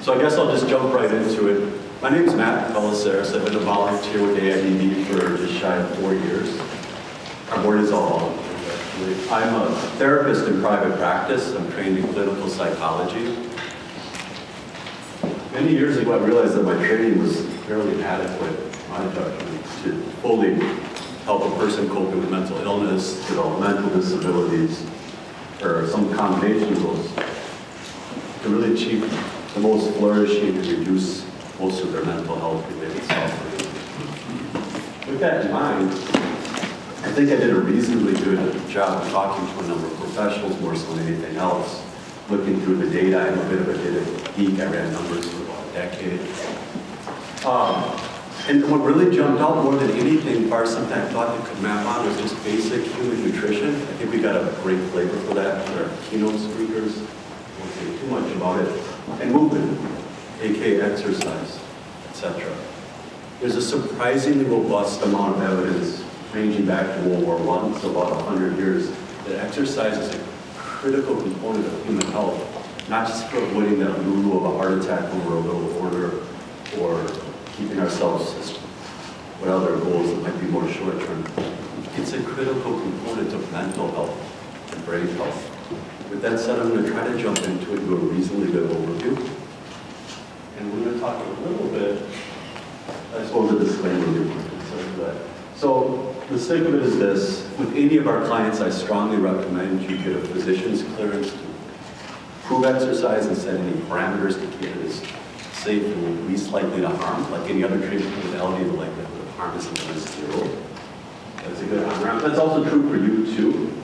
So I guess I'll just jump right into it. My name is Matt Velissaris. I've been a volunteer with AIDD for just shy of 4 years. Our board is all volunteers, actually. I'm a therapist in private practice. I'm trained in clinical psychology. Many years ago, I realized that my training was fairly inadequate, in my judgment, to fully help a person cope with mental illness, developmental disabilities, or some combination of those, to really achieve the most flourishing and reduce most of their mental health related suffering. With that in mind, I think I did a reasonably good job of talking to a number of professionals, more so than anything else. Looking through the data, I'm a bit of a data geek. I ran numbers for about a decade. And what really jumped out more than anything, as far as something I thought that could map on, was just basic human nutrition. I think we got a great flavor for that with our keynote speakers. I won't say too much about it. And movement, aka exercise, etc. There's a surprisingly robust amount of evidence ranging back to World War I, so about 100 years, that exercise is a critical component of human health, not just for avoiding that lulu of a heart attack when we're a little older, or keeping ourselves what other goals that might be more short-term. It's a critical component of mental health and brain health. With that said, I'm going to try to jump into it and do a reasonably good overview. And we're going to talk a little bit, I suppose a disclaimer would be concerned with that. So the stick of it is this: with any of our clients, I strongly recommend you get a physician's clearance to prove exercise and set any parameters to keep it as safe and least likely to harm. Like any other treatment modality, the likelihood of harm is zero. That's a good on-ramp. That's also true for you too.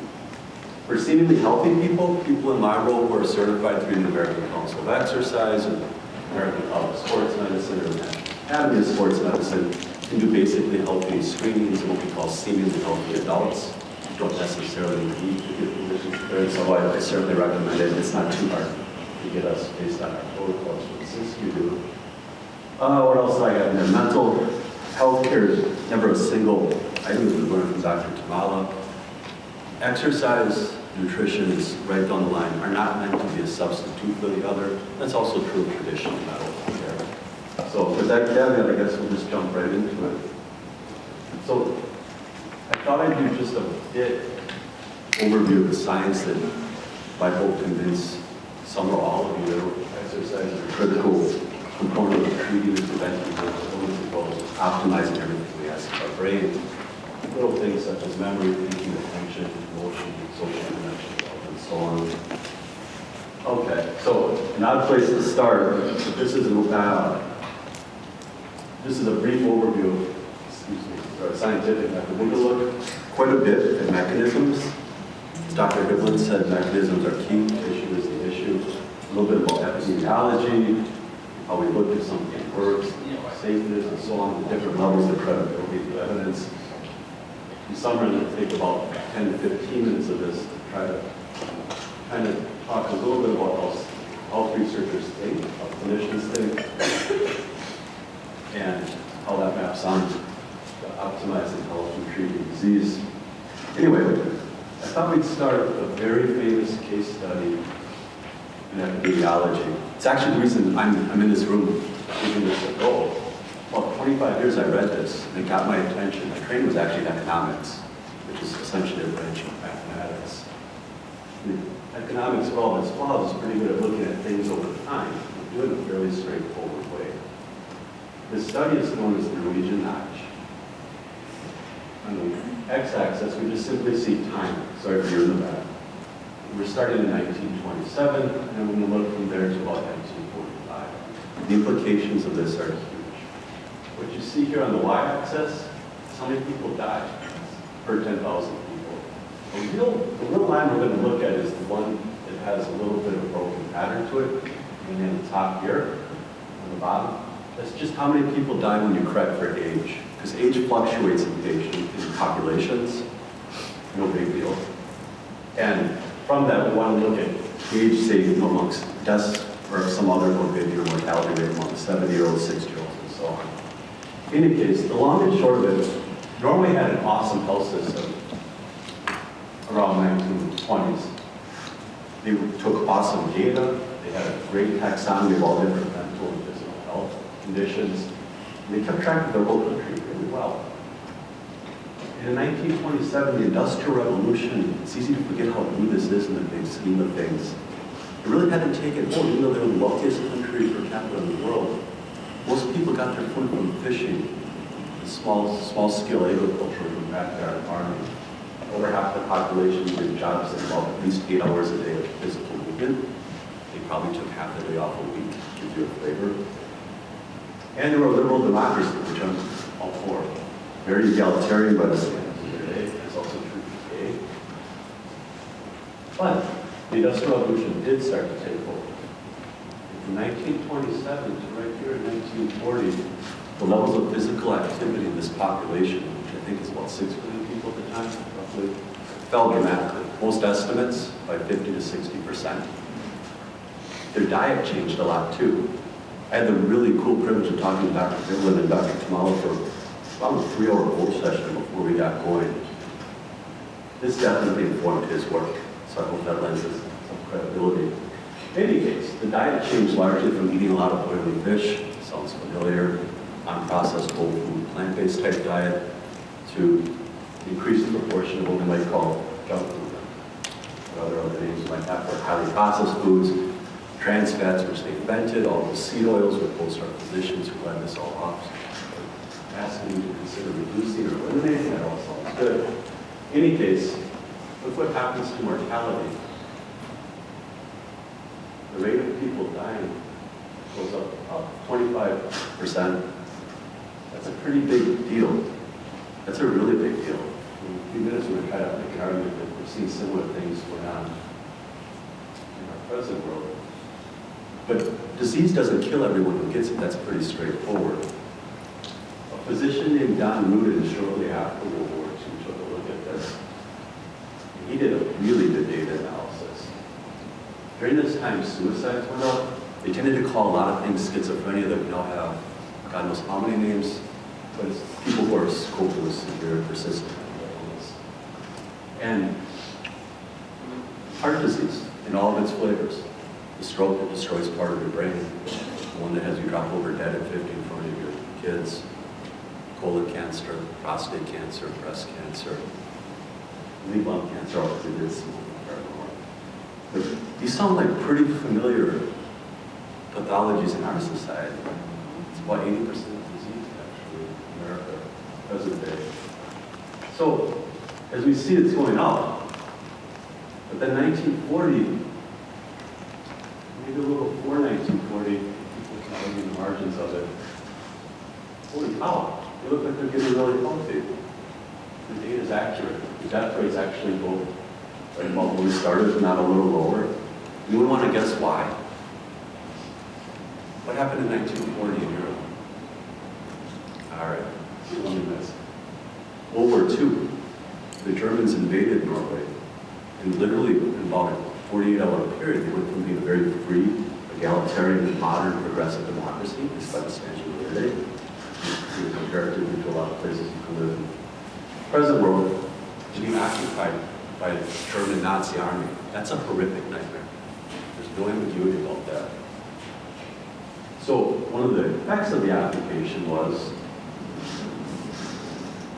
For seemingly healthy people, people in my role who are certified through the American Council of Exercise and American College of Sports Medicine or Academy of Sports Medicine can do basically healthy screenings of what we call seemingly healthy adults. You don't necessarily need to get physician's clearance, although I certainly recommend it. It's not too hard to get us based on our protocols, but since you do. What else do I got in there? Mental health care is never a single item that we learned from Dr. Tamala. Exercise, nutrition is right down the line, are not meant to be a substitute for the other. That's also true of traditional medical care. So with that caveat, I guess we'll just jump right into it. So I thought I'd do just a bit overview of the science that I hope convince some or all of you that exercise is a critical component of treating and preventing mental illness, as well as optimizing everything we ask of our brain. Little things such as memory, thinking, attention, emotion, social connection, and so on. Okay, so an odd place to start. This is a brief overview of our scientific method. We're going to look quite a bit at mechanisms. As Dr. Hibbland said, mechanisms are key. Issue is the issue. A little bit about epidemiology, how we look at something works, safeness, and so on, the different levels of credibility of evidence. In summary, I'm going to take about 10 to 15 minutes of this to try to kind of talk a little bit about how health researchers think, how clinicians think, and how that maps on to optimizing health and treating disease. Anyway, I thought we'd start with a very famous case study in epidemiology. It's actually the reason I'm in this room giving this a go. About 25 years I read this, and it got my attention. My training was actually in economics, which is essentially a branch of mathematics. Economics, for all its flaws, is pretty good at looking at things over time, and doing it in a fairly straightforward way. This study is known as the Norwegian notch. On the x-axis, we just simply see time. Sorry for you in the back. We're starting in 1927, and we're going to look from there to about 1945. The implications of this are huge. What you see here on the y-axis is how many people died per 10,000 people. The little line we're going to look at is the one that has a little bit of a broken pattern to it. And then the top here, on the bottom, that's just how many people die when you correct for age. Because age fluctuates in populations, no big deal. And from that, we want to look at age saving amongst deaths or some other morbidity or mortality rate among 70-year-olds, 60-year-olds, and so on. In any case, the long and short of it, Norway had an awesome health system around the 1920s. They took awesome data. They had a great taxonomy of all different mental conditions. And they kept track of their whole country really well. And in 1927, the Industrial Revolution, it's easy to forget how new this is in the big scheme of things. It really hadn't taken hold, even though they were the wealthiest country per capita in the world. Most people got their food from fishing, and small-scale agriculture from backyard farming. Over half the population did jobs that involved at least 8 hours a day of physical movement. They probably took half the day off a week, to give you a flavor. And they were a liberal democracy, which I'm all for. Very egalitarian by the standards of their day. That's also true today. But the Industrial Revolution did start to take hold. From 1927 to right here in 1940, the levels of physical activity in this population, which I think is about 6 million people at the time, roughly, fell dramatically. Most estimates by 50 to 60%. Their diet changed a lot too. I had the really cool privilege of talking to Dr. Vidlin and Dr. Tamala for about a 3-hour coach session before we got going. This definitely informed his work, so I hope that lends us some credibility. In any case, the diet changed largely from eating a lot of oily fish, sounds familiar, unprocessed whole food, plant-based type diet, to increasing proportion of what we might call junk food. What other names you might have for highly processed foods, trans fats, which they invented, all the seed oils with post-start physicians who led this all off. Asking you to consider reducing or eliminating, that all sounds good. In any case, look what happens to mortality. The rate of people dying goes up about 25%. That's a pretty big deal. That's a really big deal. In a few minutes, we're going to try to make an argument that we're seeing similar things going on in our present world. But disease doesn't kill everyone who gets it. That's pretty straightforward. A physician named Don Rudin, shortly after World War II, took a look at this. He did a really good data analysis. During this time, suicides went up. They tended to call a lot of things schizophrenia that we now have, God knows how many names, but it's people who are coping with severe, persistent mental illness. And heart disease in all of its flavors. The stroke that destroys part of your brain, the one that has you drop over dead at 50 in front of your kids, colon cancer, prostate cancer, breast cancer, lung cancer, all of it is. But these sound like pretty familiar pathologies in our society. It's about 80% of disease actually in America, present day. So, as we see it's going up, but then 1940, maybe a little before 1940, people counting the margins of it. Holy cow, they look like they're getting really healthy. The data is accurate. The death rates actually go right about where we started, if not a little lower. Anyone want to guess why? What happened in 1940 in Europe? All right, let me miss. World War II. The Germans invaded Norway, and literally in about a 48-hour period, they went from being a very free, egalitarian, modern, progressive democracy, despite the standards of their day, comparatively to a lot of places you can live in the present world, to being occupied by a German Nazi army. That's a horrific nightmare. There's no ambiguity about that. So one of the effects of the occupation was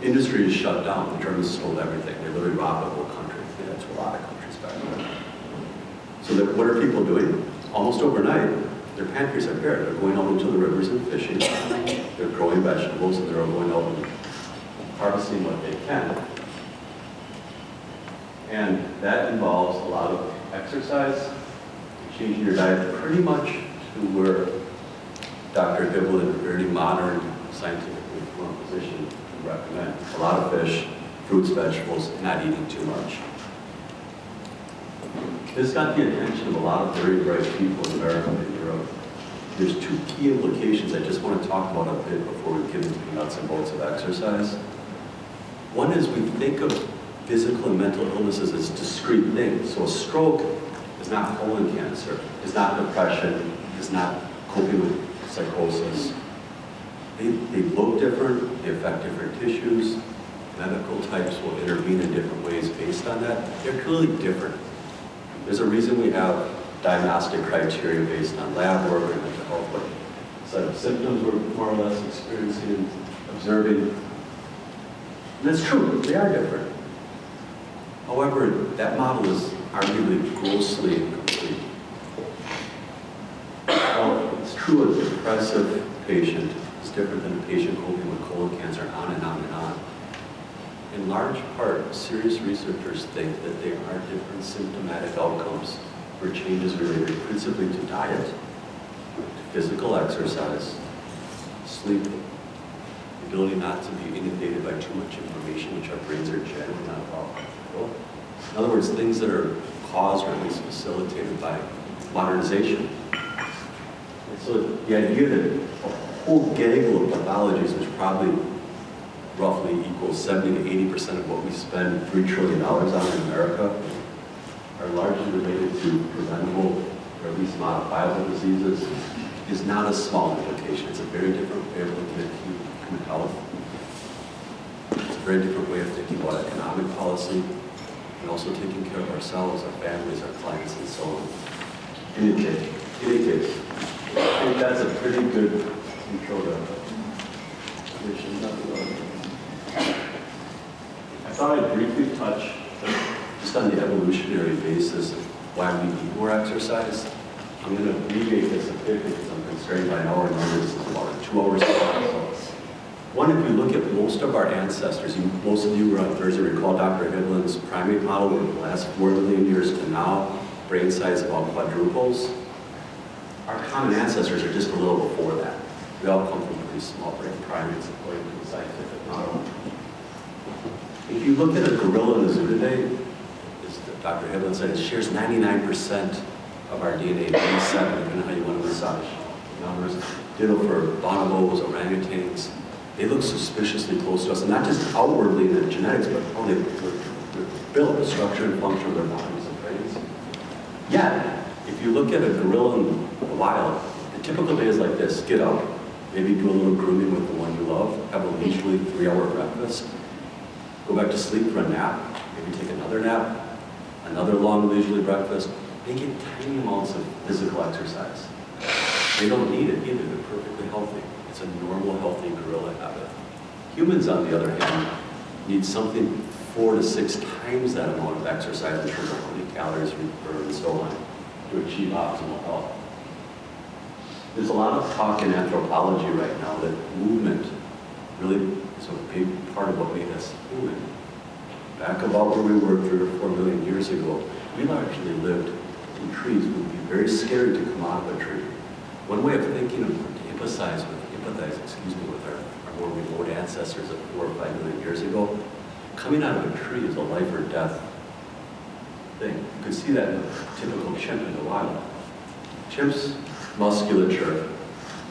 industry is shut down. The Germans stole everything. They literally robbed the whole country. They did that to a lot of countries back then. So what are people doing? Almost overnight, their pantries are bare. They're going out into the rivers and fishing. They're growing vegetables, and they're going out and harvesting what they can. And that involves a lot of exercise, changing your diet pretty much to where Dr. Vidlin, a very modern, scientifically informed physician, would recommend. A lot of fish, fruits, vegetables, not eating too much. This got the attention of a lot of very bright people in America and Europe. There's 2 key implications I just want to talk about a bit before we get into the nuts and bolts of exercise. One is we think of physical and mental illnesses as discrete things. So a stroke is not colon cancer, is not depression, is not coping with psychosis. They look different, they affect different tissues. Medical types will intervene in different ways based on that. They're clearly different. There's a reason we have diagnostic criteria based on lab work and mental health, but set of symptoms we're more or less experiencing and observing. And that's true, they are different. However, that model is arguably grossly incomplete. Well, it's true a depressive patient is different than a patient coping with colon cancer, on and on and on. In large part, serious researchers think that there are different symptomatic outcomes for changes related principally to diet, to physical exercise, sleep, the ability not to be inundated by too much information, which our brains are generally not about control. In other words, things that are caused or at least facilitated by modernization. And so the idea that a whole gaggle of pathologies, which probably roughly equals 70 to 80% of what we spend $3 trillion on in America, are largely related to preventable or at least modifiable diseases, is not a small implication. It's a very different way of looking at human health. It's a very different way of thinking about economic policy, and also taking care of ourselves, our families, our clients, and so on. In any case, I think that's a pretty good intro to I thought I'd briefly touch just on the evolutionary basis of why we need more exercise. I'm going to abbreviate this a bit because I'm constrained by an hour, and this is about 2 hours long. One, if you look at most of our ancestors, most of you were on Thursday, recall Dr. Hiblin's primate model over the last 4 million years to now, brain size about quadruples. Our common ancestors are just a little before that. We all come from pretty small brain primates according to the scientific model. If you look at a gorilla in the zoo today, as Dr. Hiblin said, it shares 99% of our DNA, 87, depending on how you want to massage numbers. Ditto for bonobos, orangutans. They look suspiciously close to us, and not just outwardly in the genetics, but how they're built, the structure and function of their bodies and brains. Yet, if you look at a gorilla in the wild, a typical day is like this: get up, maybe do a little grooming with the one you love, have a leisurely 3-hour breakfast, go back to sleep for a nap, maybe take another nap, another long leisurely breakfast. They get tiny amounts of physical exercise. They don't need it either, they're perfectly healthy. It's a normal, healthy gorilla habit. Humans, on the other hand, need something 4 to 6 times that amount of exercise in terms of how many calories we burn and so on to achieve optimal health. There's a lot of talk in anthropology right now that movement really is a big part of what made us human. Back about where we were 3 or 4 million years ago, we largely lived in trees. It would be very scary to come out of a tree. One way of thinking of empathize with our more remote ancestors of 4 or 5 million years ago, coming out of a tree is a life or death thing. You can see that in a typical chimp in the wild. Chimps' musculature,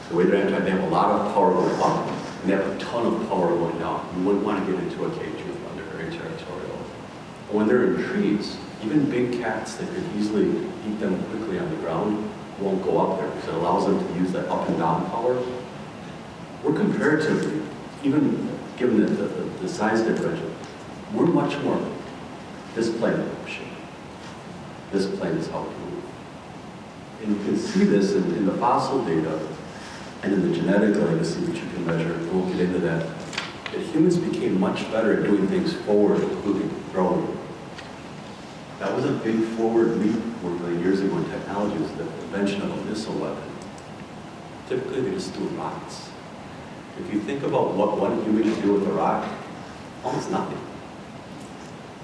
the way they're anti, they have a lot of power going up, and they have a ton of power going down. You wouldn't want to get into a cage with them, they're very territorial. But when they're in trees, even big cats that could easily eat them quickly on the ground won't go up there because it allows them to use that up and down power. We're comparatively, even given the size differential, we're much more this plane of motion. This plane is how we move. And you can see this in the fossil data and in the genetic legacy, which you can measure. We'll get into that. That humans became much better at doing things forward, including throwing. That was a big forward leap 4 million years ago in technology, was the invention of a missile weapon. Typically, they just threw rocks. If you think about what one human can do with a rock, almost nothing.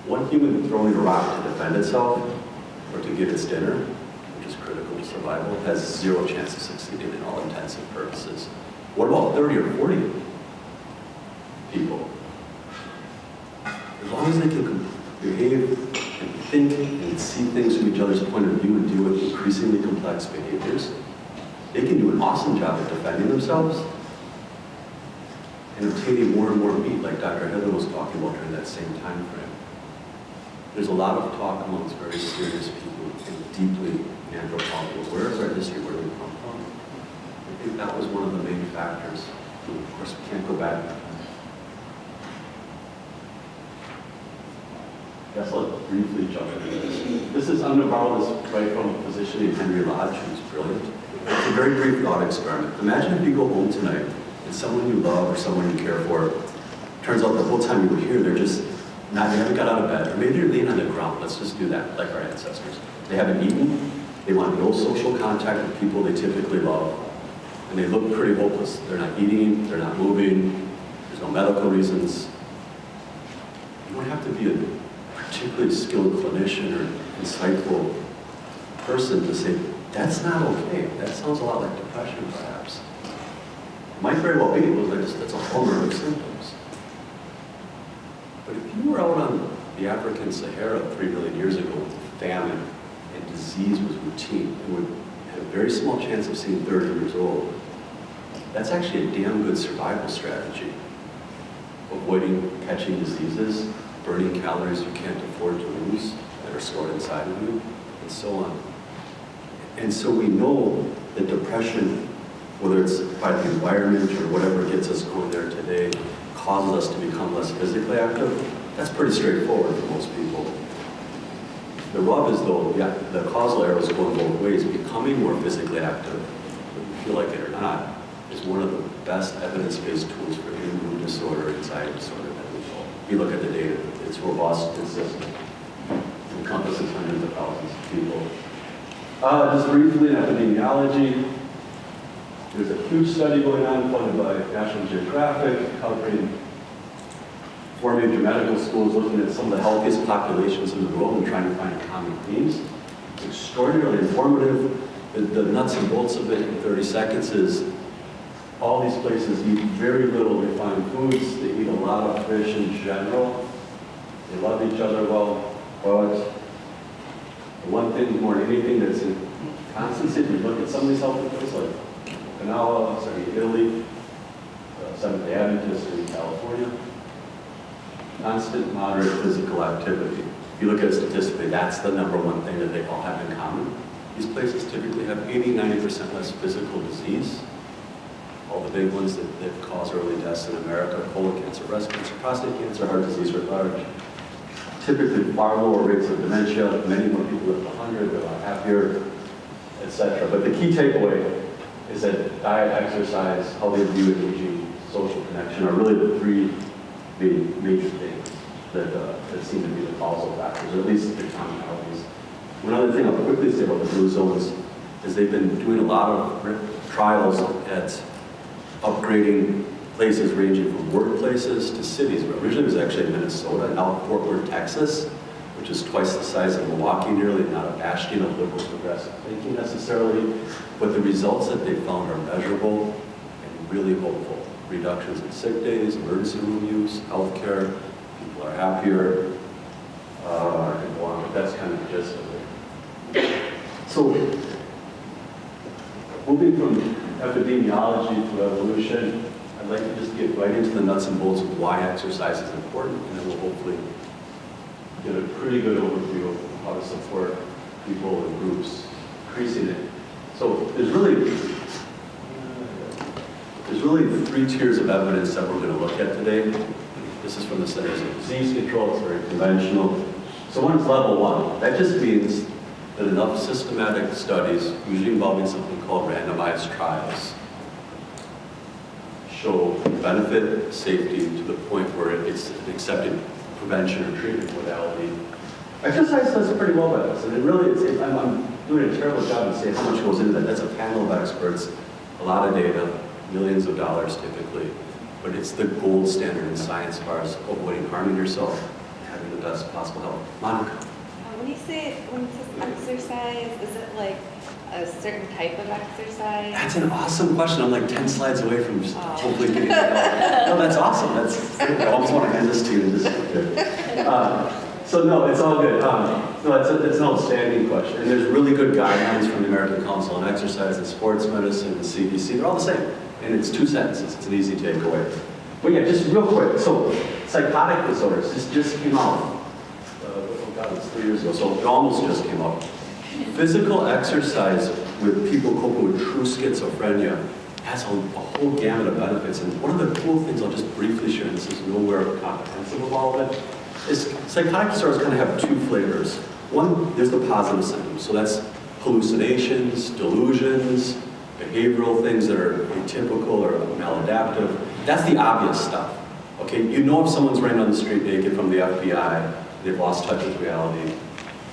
One human throwing a rock to defend itself or to get its dinner, which is critical to survival, has 0 chance of succeeding in all intents and purposes. What about 30 or 40 people? As long as they can behave and think and see things from each other's point of view and deal with increasingly complex behaviors, they can do an awesome job at defending themselves and obtaining more and more meat, like Dr. Heather was talking about during that same time frame. There's a lot of talk amongst very serious people and deeply in anthropology. Where is our history? Where do we come from? I think that was one of the main factors. Of course, we can't go back. Yes, let's briefly jump into this. This is, I'm going to borrow this right from a physician named Henry Lodge, who's brilliant. It's a very brief thought experiment. Imagine if you go home tonight and someone you love or someone you care for, turns out the whole time you were here, they're just not, they haven't got out of bed, or maybe they're laying on the ground. Let's just do that, like our ancestors. They haven't eaten, they want no social contact with people they typically love, and they look pretty hopeless. They're not eating, they're not moving, there's no medical reasons. You don't have to be a particularly skilled clinician or insightful person to say, that's not okay. That sounds a lot like depression, perhaps. It might very well be, that's a hallmark of symptoms. But if you were out on the African Sahara 3 million years ago with famine and disease was routine and would have a very small chance of seeing 30 years old, that's actually a damn good survival strategy. Avoiding catching diseases, burning calories you can't afford to lose that are stored inside of you, and so on. And so we know that depression, whether it's by the environment or whatever gets us going there today, causes us to become less physically active. That's pretty straightforward for most people. The rub is though, yeah, the causal arrow is going both ways. Becoming more physically active, whether you feel like it or not, is one of the best evidence-based tools for any mood disorder, anxiety disorder that we know. If you look at the data, it's robust, consistent, encompasses hundreds of thousands of people. Just briefly in epidemiology, there's a huge study going on funded by National Geographic covering 4 major medical schools looking at some of the healthiest populations in the world and trying to find common themes. It's extraordinarily informative. The nuts and bolts of it in 30 seconds is all these places eat very little refined foods. They eat a lot of fish in general. They love each other well, but the one thing more than anything that's in constancy, if you look at some of these healthy places like Okinawa, Italy, Seventh-day Adventists in California, constant, moderate physical activity. If you look at it statistically, that's the #1 thing that they all have in common. These places typically have 80–90% less physical disease. All the big ones that cause early deaths in America: colon cancer, breast cancer, prostate cancer, heart disease writ large. Typically far lower rates of dementia, many more people live to 100, they're a lot happier, etc. But the key takeaway is that diet, exercise, how they view aging, social connection are really the 3 major things that seem to be the causal factors, or at least the commonalities. One other thing I'll quickly say about the blue zones is they've been doing a lot of trials at upgrading places ranging from workplaces to cities. Originally it was actually in Minnesota, now Fort Worth, Texas, which is twice the size of Milwaukee nearly, not a bastion of liberal progressive thinking necessarily, but the results that they found are measurable and really hopeful. Reductions in sick days, emergency room use, healthcare, people are happier, and go on, but that's kind of the gist of it. So, moving from epidemiology to evolution, I'd like to just get right into the nuts and bolts of why exercise is important, and then we'll hopefully get a pretty good overview of how to support people and groups increasing it. So there's really 3 tiers of evidence that we're going to look at today. This is from the Centers of Disease Control. It's very conventional. So one is level 1. That just means that enough systematic studies, usually involving something called randomized trials, show benefit, safety to the point where it's an accepted prevention or treatment modality. Exercise does pretty well by this, and it really is. I'm doing a terrible job of saying how much goes into that. That's a panel of experts, a lot of data, millions of dollars typically, but it's the gold standard in science as far as avoiding harming yourself, having the best possible health. Monica? When you say exercise, is it like a certain type of exercise? That's an awesome question. I'm like 10 slides away from just hopefully getting it out. No, that's awesome. I almost want to hand this to you and just so no, it's all good. No, it's an outstanding question. And there's really good guidelines from the American Council on Exercise and Sports Medicine, the CDC. They're all the same. And it's 2 sentences. It's an easy takeaway. But yeah, just real quick. So psychotic disorders, this just came out. Oh God, it's 3 years ago. So it almost just came out. Physical exercise with people coping with true schizophrenia has a whole gamut of benefits. And one of the cool things I'll just briefly share, and this is nowhere comprehensive of all of it, Psychotic disorders kind of have two flavors. One, there's the positive symptoms. So that's hallucinations, delusions, behavioral things that are atypical or maladaptive. That's the obvious stuff. Okay, you know if someone's running on the street naked from the FBI, they've lost touch with reality.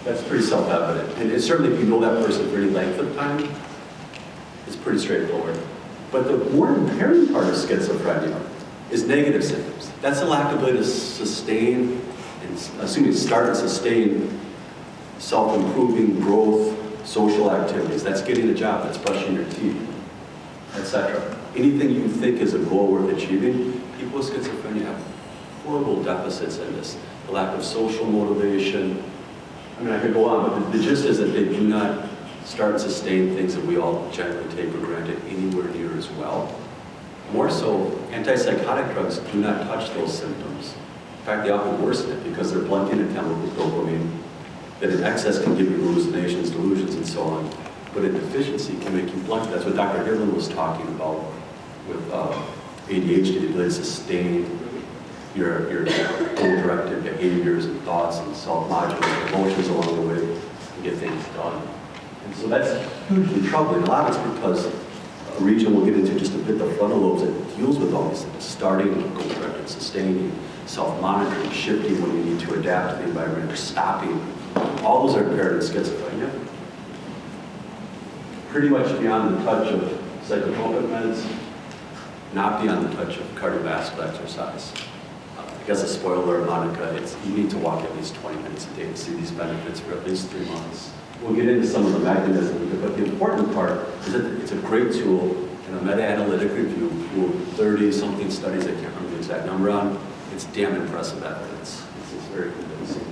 That's pretty self-evident. And certainly if you know that person for any length of time, it's pretty straightforward. But the more impairing part of schizophrenia is negative symptoms. That's the lack of ability to sustain, and start and sustain self-improving growth, social activities. That's getting a job, that's brushing your teeth, etc. Anything you think is a goal worth achieving, people with schizophrenia have horrible deficits in this. The lack of social motivation. I mean, I could go on, but the gist is that they do not start and sustain things that we all generally take for granted anywhere near as well. More so, antipsychotic drugs do not touch those symptoms. In fact, they often worsen it because they're blunting a chemical, dopamine, that in excess can give you hallucinations, delusions, and so on. But a deficiency can make you blunt. That's what Dr. Hivlin was talking about with ADHD, the ability to sustain your goal-directed behaviors and thoughts and self-modulate emotions along the way and get things done. And so that's hugely troubling. A lot of it's because a region we'll get into just a bit, the frontal lobes, that deals with all these things, starting goal-directed, sustaining, self-monitoring, shifting when you need to adapt to the environment, or stopping. All those are impaired in schizophrenia. Pretty much beyond the touch of psychotropic meds, not beyond the touch of cardiovascular exercise. I guess a spoiler alert, Monica, you need to walk at least 20 minutes a day to see these benefits for at least 3 months. We'll get into some of the mechanisms, but the important part is that it's a great tool in a meta-analytic review, 30-something studies, I can't remember the exact number on. It's damn impressive evidence. It's very convincing.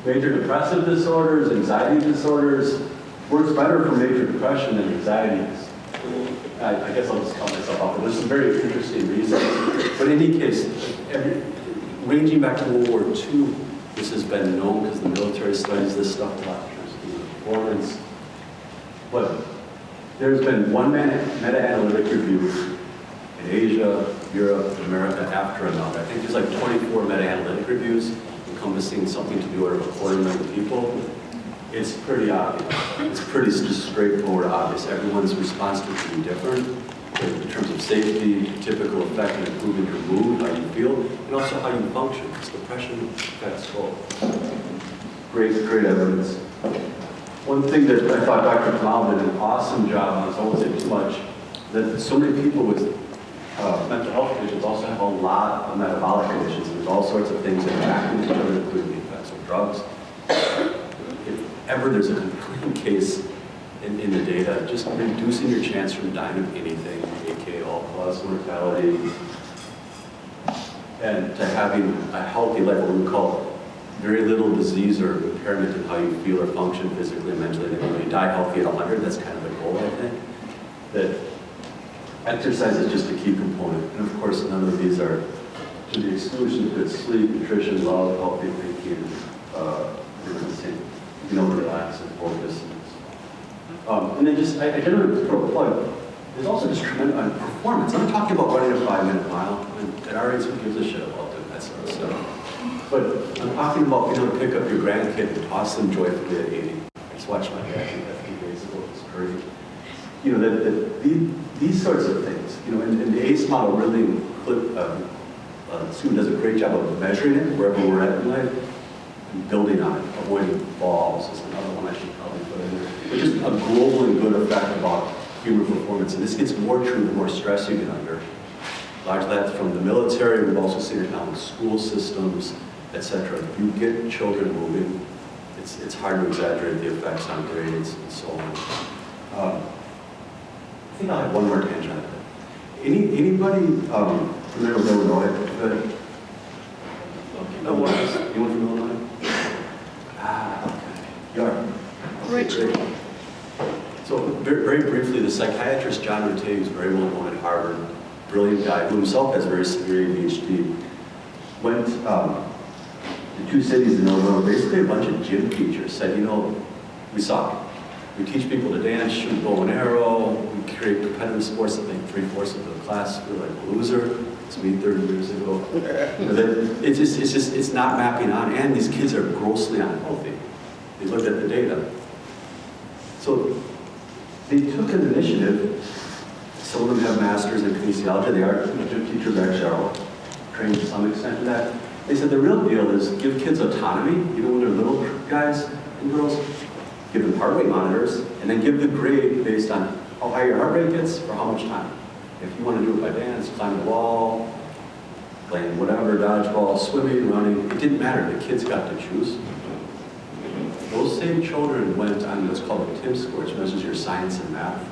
Major depressive disorders, anxiety disorders, works better for major depression than anxiety. I guess I'll just cut myself off, but there's some very interesting reasons. But in any case, ranging back to World War II, this has been known because the military studies this stuff a lot in terms of performance. But there's been one meta-analytic review in Asia, Europe, America after another. I think there's like 24 meta-analytic reviews encompassing something to do with 250,000 people. It's pretty obvious. It's pretty just straightforward, obvious. Everyone's response to it can be different in terms of safety, typical effect in improving your mood, how you feel, and also how you function. Because depression affects both. Great evidence. One thing that I thought Dr. Kamal did an awesome job on, so I won't say too much, that so many people with mental health conditions also have a lot of metabolic conditions. There's all sorts of things that interact with each other, including the effects of drugs. If ever there's a complete case in the data, just reducing your chance from dying of anything, aka all-cause mortality, and to having a healthy life, what we call very little disease or impairment in how you feel or function physically and mentally. And when you die healthy at 100, that's kind of the goal, I think. That exercise is just a key component. And of course, none of these are to the exclusion of good sleep, nutrition, love, healthy thinking, you know, relax and focus. And then just, I generally throw a plug. There's also just tremendous performance. I'm not talking about running a 5-minute mile. I mean, at our age, who gives a shit about doing that sort of stuff? But I'm talking about being able to pick up your grandkid and toss them joyfully at 80. I just watched my dad do that a few days ago. It was crazy. You know, these sorts of things. You know, and the ACE model really does a great job of measuring it wherever we're at in life and building on it. Avoiding falls is another one I should probably put in there. But just a global and good effect about human performance. And this gets more true the more stress you get under. Largely that's from the military. We've also seen it now in school systems, etc. If you get children moving, it's hard to exaggerate the effects on grades and so on. I think I'll have one more tangent on that. Anybody familiar with Illinois? Anyone from Illinois? Okay. You are? Richard. So very briefly, the psychiatrist John Mattei, who's very well known at Harvard, brilliant guy, who himself has very severe ADHD, went to 2 cities in Illinois. Basically, a bunch of gym teachers said, you know, we suck. We teach people to dance, shoot bow and arrow. We create competitive sports that make 3/4 of the class feel like a loser. It's me 30 years ago. It's not mapping on, and these kids are grossly unhealthy. They looked at the data. So they took an initiative. Some of them have masters in kinesiology. They are gym teachers, actually are trained to some extent in that. They said the real deal is give kids autonomy, even when they're little guys and girls, give them heart rate monitors, and then give the grade based on how high your heart rate gets for how much time. If you want to do it by dance, climb the wall, playing whatever, dodgeball, swimming, running, it didn't matter. The kids got to choose. Those same children went on what's called a TIM score, which measures your science and math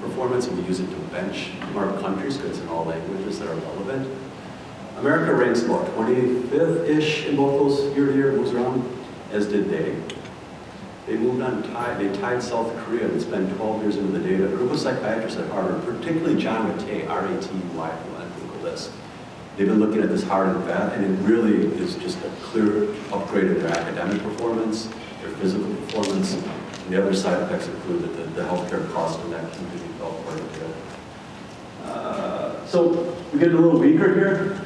performance, and we use it to benchmark countries because it's in all languages that are relevant. America ranks about 25th-ish in both those year-to-year moves around, as did they. They moved on, they tied South Korea, and it's been 12 years into the data. A group of psychiatrists at Harvard, particularly John Ratey, R-A-T-Y, on Google list. They've been looking at this hard and fast, and it really is just a clear upgrade of their academic performance, their physical performance, and the other side effects include that the healthcare cost in that community fell quite a bit. So we're getting a little weaker here.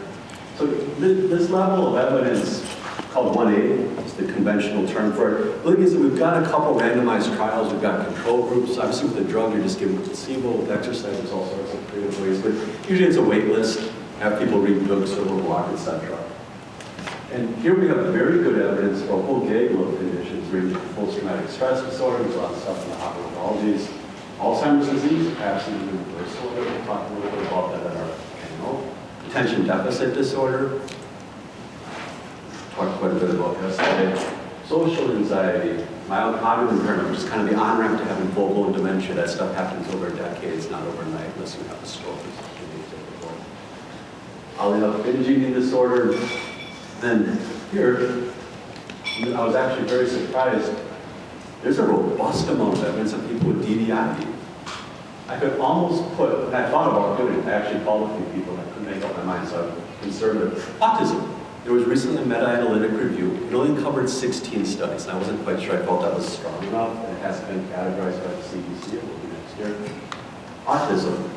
So this level of evidence, called 1A, is the conventional term for it. The thing is that we've got a couple randomized trials, we've got control groups. Obviously with the drug, you're just giving placebo. With exercise, there's all sorts of creative ways, but usually it's a wait list, have people read books or block, etc. And here we have very good evidence for a whole gaggle of conditions ranging from post-traumatic stress disorder, there's a lot of stuff in the hospital, Alzheimer's disease, absent and reversal. We'll talk a little bit about that at our panel. Attention deficit disorder, talked quite a bit about yesterday. Social anxiety, mild cognitive impairment, which is kind of the on-ramp to having full-blown dementia. That stuff happens over decades, not overnight, unless you have a stroke. It's really difficult. Oddly enough, binge eating disorder. Then here, I was actually very surprised. There's a robust amount of evidence of people with DDID. I could almost put, and I thought about doing it, I actually called a few people and I couldn't make up my mind, so I'm conservative. Autism. There was recently a meta-analytic review. It only covered 16 studies, and I wasn't quite sure I felt that was strong enough, and it hasn't been categorized by the CDC. It will be next year. Autism,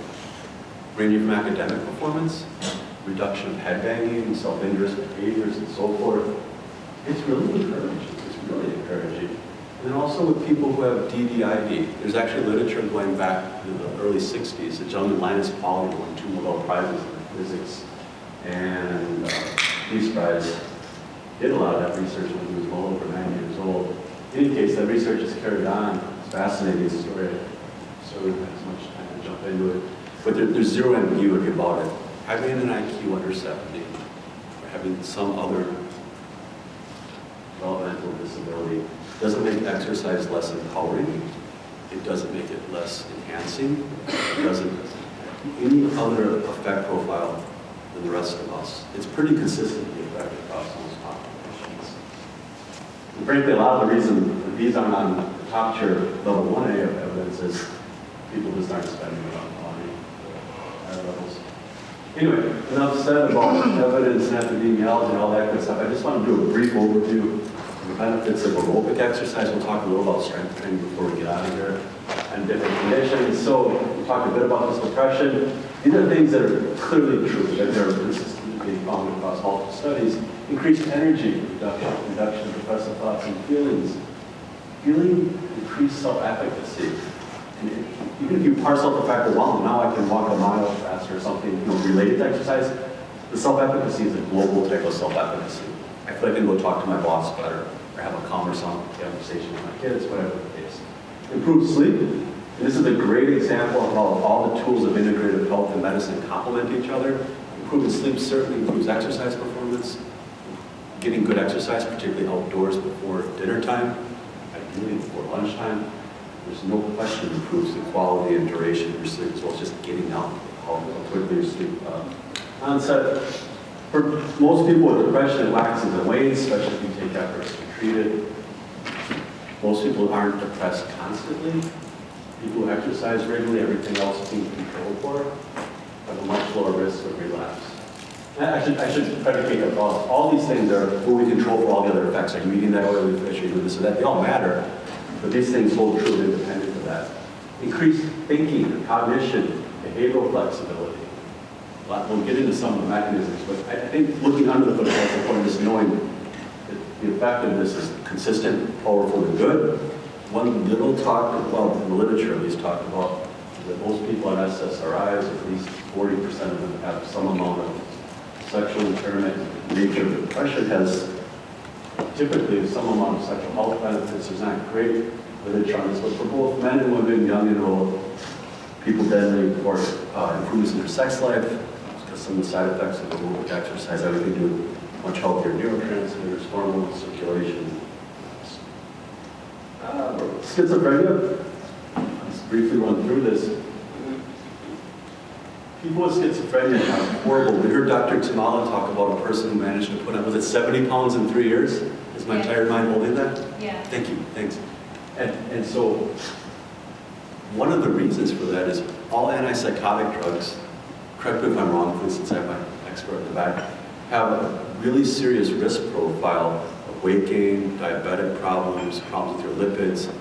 ranging from academic performance, reduction of head banging, self-injurious behaviors, and so forth. It's really encouraging. It's really encouraging. And then also with people who have DDID, there's actually literature going back to the early 60s. A gentleman, Linus Pauling, won 2 Nobel Prizes in physics and Peace Prize. Did a lot of that research when he was well over 90 years old. In any case, that research is carried on. It's a fascinating story. So we don't have as much time to jump into it. But there's zero ambiguity about it. Having an IQ under 70, or having some other developmental disability, doesn't make exercise less empowering. It doesn't make it less enhancing. It doesn't have any other effect profile than the rest of us. It's pretty consistently effective across most populations. And frankly, a lot of the reason that these aren't on the top tier level 1A of evidence is people just aren't spending enough money at higher levels. Anyway, enough said about evidence and epidemiology and all that good stuff. I just want to do a brief overview of the benefits of aerobic exercise. We'll talk a little about strength training before we get out of here and different conditions. So we talked a bit about this depression. These are things that are clearly true, that they're consistently being found across multiple studies. Increased energy, reduction of depressive thoughts and feelings. Feeling increased self-efficacy. And even if you parse out the fact that, well, now I can walk a mile faster or something related to exercise, the self-efficacy is a global type of self-efficacy. I feel like I can go talk to my boss better, or have a conversation with my kids, whatever the case. Improved sleep. And this is a great example of how all the tools of integrative health and medicine complement each other. Improving sleep certainly improves exercise performance. Getting good exercise, particularly outdoors before dinner time, ideally before lunchtime. There's no question it improves the quality and duration of your sleep, as well as just getting out, how quickly your sleep onset. For most people with depression, it waxes and wanes, especially if you take efforts to treat it. Most people aren't depressed constantly. People who exercise regularly, everything else being controlled for, have a much lower risk of relapse. I should predicate that all these things are what we control for all the other effects. Are you eating that oily fish, are you doing this or that? They all matter. But these things hold true independent of that. Increased thinking, cognition, behavioral flexibility. we'll get into some of the mechanisms, but I think looking under the hood is important, just knowing that the effectiveness is consistent, powerful, and good. One little talk, well, in the literature at least, talked about that most people on SSRIs, at least 40% of them have some amount of sexual impairment. Major depression has typically some amount of sexual health benefits. There's not great literature on this, but for both men and women, young and old, people generally report improvements in their sex life, because some of the side effects of aerobic exercise, everything to do with much healthier neurotransmitters, hormones, circulation. Schizophrenia, let's briefly run through this. People with schizophrenia have horrible, we heard Dr. Tamala talk about a person who managed to put on, was it 70 pounds in 3 years? Is my tired mind holding that? Yeah. Thank you, thanks. And so, one of the reasons for that is all antipsychotic drugs, correct me if I'm wrong, please, since I have my expert at the back, have a really serious risk profile of weight gain, diabetic problems, problems with your lipids,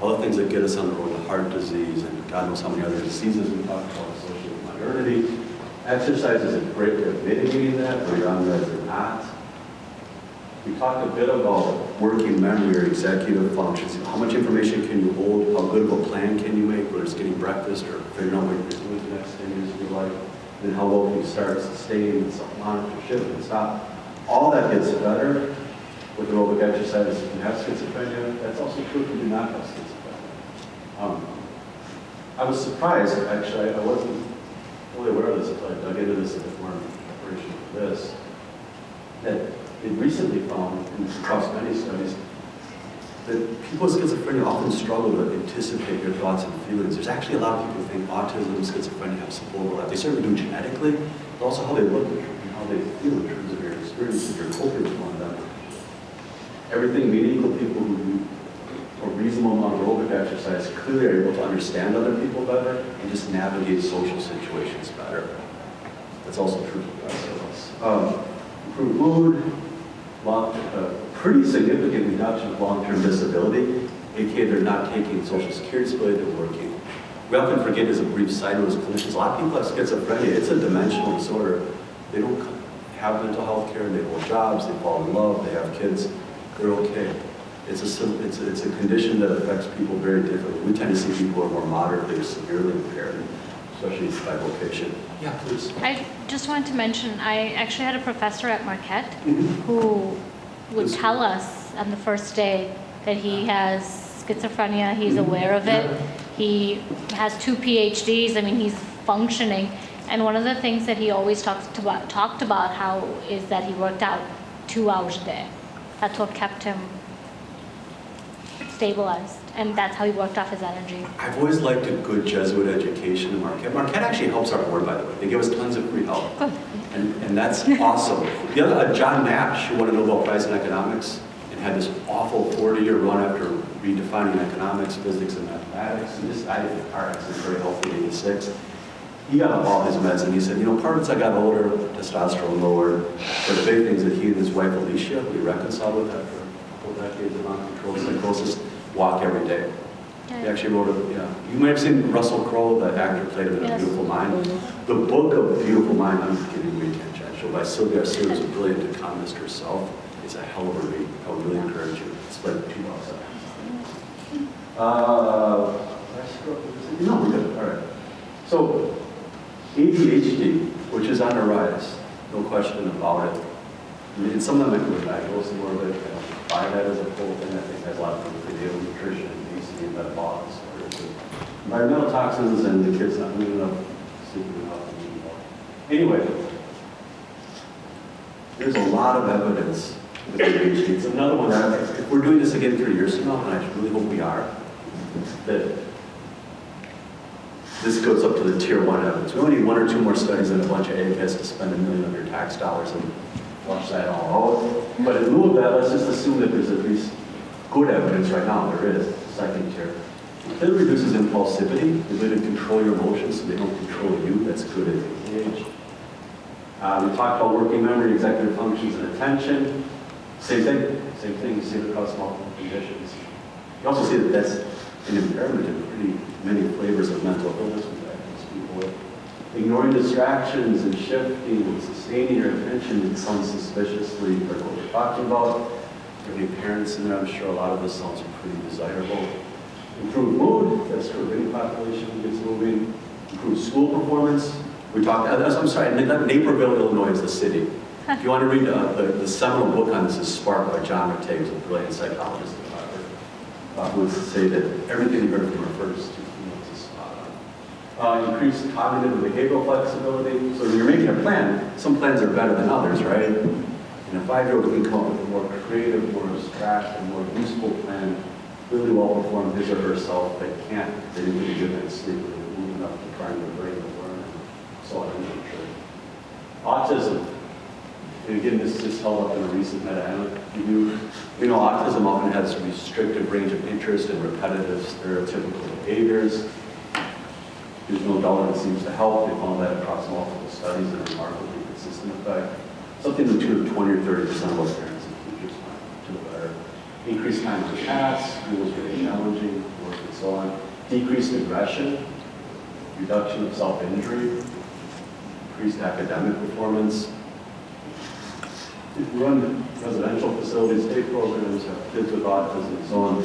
all the things that get us on the road to heart disease, and God knows how many other diseases we talked about associated with modernity. Exercise is a great way of mitigating that, whether you're on meds or not. We talked a bit about working memory or executive functions. How much information can you hold? How good of a plan can you make, whether it's getting breakfast or figuring out what you're doing the next 10 years of your life? And then how well can you start, sustain, and monitor, shift, and stop? All that gets better with aerobic exercise if you have schizophrenia. That's also true if you do not have schizophrenia. I was surprised, actually, I wasn't fully aware of this until I dug into this a bit more in preparation for this, that it recently found, across many studies, that people with schizophrenia often struggle to anticipate your thoughts and feelings. There's actually a lot of people who think autism and schizophrenia have some overlap. They certainly do genetically, but also how they look and how they feel in terms of your experiences, your coping with one another. Everything being equal, people who do a reasonable amount of aerobic exercise clearly are able to understand other people better and just navigate social situations better. That's also true for the rest of us. Improved mood, pretty significant reduction of long-term disability, aka they're not taking Social Security disability, they're working. We often forget, as a brief side note as clinicians, a lot of people have schizophrenia. It's a dimensional disorder. They don't have mental health care, they hold jobs, they fall in love, they have kids, they're okay. It's a condition that affects people very differently. We tend to see people who are more moderately or severely impaired, especially by vocation. Yeah, please. I just wanted to mention, I actually had a professor at Marquette who would tell us on the first day that he has schizophrenia, he's aware of it, he has 2 PhDs, I mean, he's functioning. And one of the things that he always talked about how is that he worked out 2 hours a day. That's what kept him stabilized, and that's how he worked off his energy. I've always liked a good Jesuit education in Marquette. Marquette actually helps our board, by the way. They give us tons of free help. Good. And that's awesome. The other, John Nash, who won a Nobel Prize in economics and had this awful 40-year run after redefining economics, physics, and mathematics, and just died in a car accident, very healthy, 86. He got off all his meds, and he said, part as I got older, testosterone lowered, but the big thing is that he and his wife, Alicia, we reconciled with after a couple decades of uncontrolled psychosis, walk every day. Okay. He actually wrote you might have seen Russell Crowe, the actor played him in A Beautiful Mind. The book of Beautiful Mind, I'm giving way tangential, by Sylvia Sue, who's a brilliant economist herself. It's a hell of a read. I would really encourage you. It's like 2 bucks. No, we're good. All right. So, ADHD, which is on the rise, no question about it. I mean, some of them might be diagnosed more of it. I don't buy that as a full thing. I think has a lot of things to do with nutrition, obesity, and metabolic disorders. Environmental toxins and the kids not moving enough, sleeping enough, and eating more. Anyway, there's a lot of evidence with ADHD. It's another one that, if we're doing this again 3 years from now, and I really hope we are, that this goes up to the tier 1 evidence. We only need 1 or 2 more studies and a bunch of eggheads to spend $1 million of your tax dollars and flush that all out. But in lieu of that, let's just assume that there's at least good evidence right now. There is, second tier. It clearly reduces impulsivity, the ability to control your emotions so they don't control you. That's good at any age. We talked about working memory, executive functions, and attention. Same thing you see across multiple conditions. You also see that that's an impairment in pretty many flavors of mental illness we've diagnosed people with. Ignoring distractions and shifting and sustaining your attention, it sounds suspiciously like what we're talking about. For any parents in there, I'm sure a lot of this sounds pretty desirable. Improve mood, that's true of any population gets moving. Improve school performance. We talked, I'm sorry, Naperville, Illinois is the city. If you want to read the seminal book on this is Spark by John Ratey, who's a brilliant psychologist at Harvard, who would say that everything you heard from her first 2 keynotes is spot on. Increased cognitive and behavioral flexibility. So when you're making a plan, some plans are better than others, right? And a 5-year-old can come up with a more creative, more abstract, and more useful plan, really well perform his or herself. They can't, they didn't get a good night's sleep, or they're moving up to trying to brain to learn, and so on and so forth. Autism. And again, this is held up in a recent meta-analysis. You know, autism often has a restricted range of interest and repetitive stereotypical behaviors. There's no doubt it seems to help. They found that across multiple studies and a remarkably consistent effect. Something in the tune of 20 or 30% of our parents and teachers find to the better. Increased time to tasks, school is very challenging, work and so on. Decreased aggression, reduction of self-injury, increased academic performance. Run residential facilities, day programs, have kids with autism, and so on.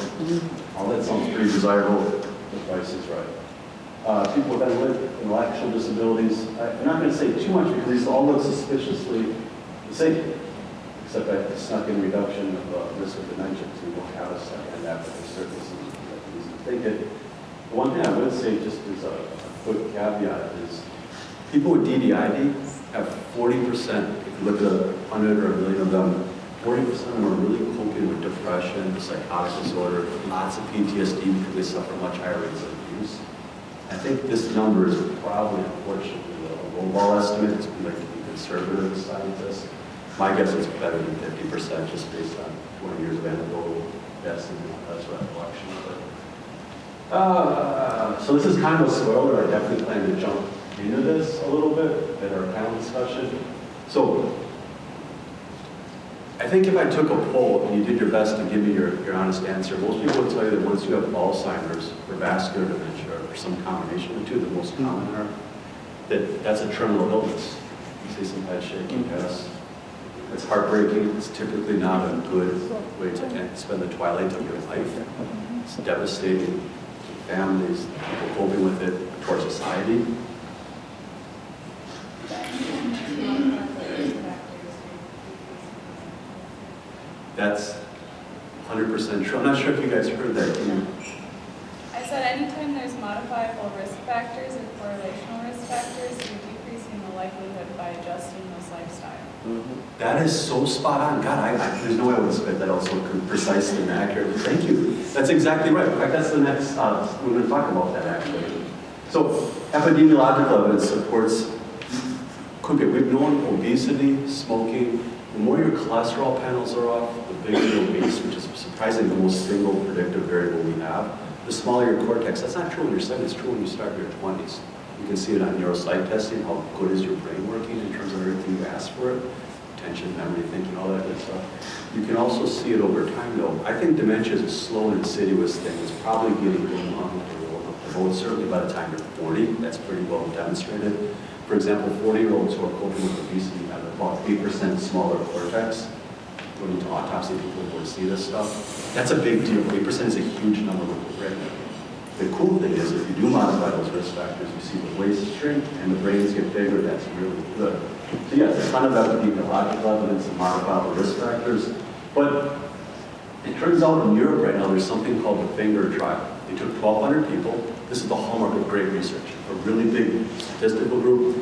All that sounds pretty desirable. The price is right. People with intellectual disabilities. I'm not going to say too much because these all look suspiciously the same, except I snuck in reduction of risk of dementia, so we won't have a second and that, but there's certainly some reasons to think it. The one thing I would say, just as a quick caveat, is people with DDID have 40%. If you look at 100 or a million of them, 40% of them are really coping with depression, psychotic disorder, lots of PTSD because they suffer much higher rates of abuse. I think this number is probably, unfortunately, a lowball estimate. It's like to be conservative as scientists. My guess is better than 50% just based on 20 years of anecdotal estimate. That's recollection of it. So this is kind of a spoiler. I definitely plan to jump into this a little bit at our panel discussion. So I think if I took a poll and you did your best to give me your honest answer, most people would tell you that once you have Alzheimer's or vascular dementia or some combination of the two, the most common are, that's a terminal illness. You see some head shaking, yes. It's heartbreaking. It's typically not a good way to spend the twilight of your life. It's devastating to families, people coping with it, to our society. That's 100% true. I'm not sure if you guys heard that. I said anytime there's modifiable risk factors and correlational risk factors, you're decreasing the likelihood by adjusting those lifestyles. That is so spot on. God, there's no way I would have spit that out so precisely and accurately. Thank you. That's exactly right. In fact, that's the next, we're going to talk about that actually. So epidemiological evidence supports, we've known obesity, smoking. The more your cholesterol panels are off, the bigger you're obese, which is surprisingly the most single predictive variable we have. The smaller your cortex. That's not true when you're 7, it's true when you start your 20s. You can see it on neuropsych testing, how good is your brain working in terms of everything you ask for it. Attention, memory, thinking, all that good stuff. You can also see it over time though. I think dementia is a slow and insidious thing. It's probably getting going on with the roll up the road. Certainly by the time you're 40, that's pretty well demonstrated. For example, 40-year-olds who are coping with obesity have about 8% smaller cortex. Going to autopsy, people will see this stuff. That's a big deal. 8% is a huge number with the brain. The cool thing is if you do modify those risk factors, you see the waist shrink and the brains get bigger. That's really good. So yes, there's kind of epidemiological evidence of modifiable risk factors. But it turns out in Europe right now, there's something called the finger trial. They took 1,200 people. This is the hallmark of great research. A really big statistical group.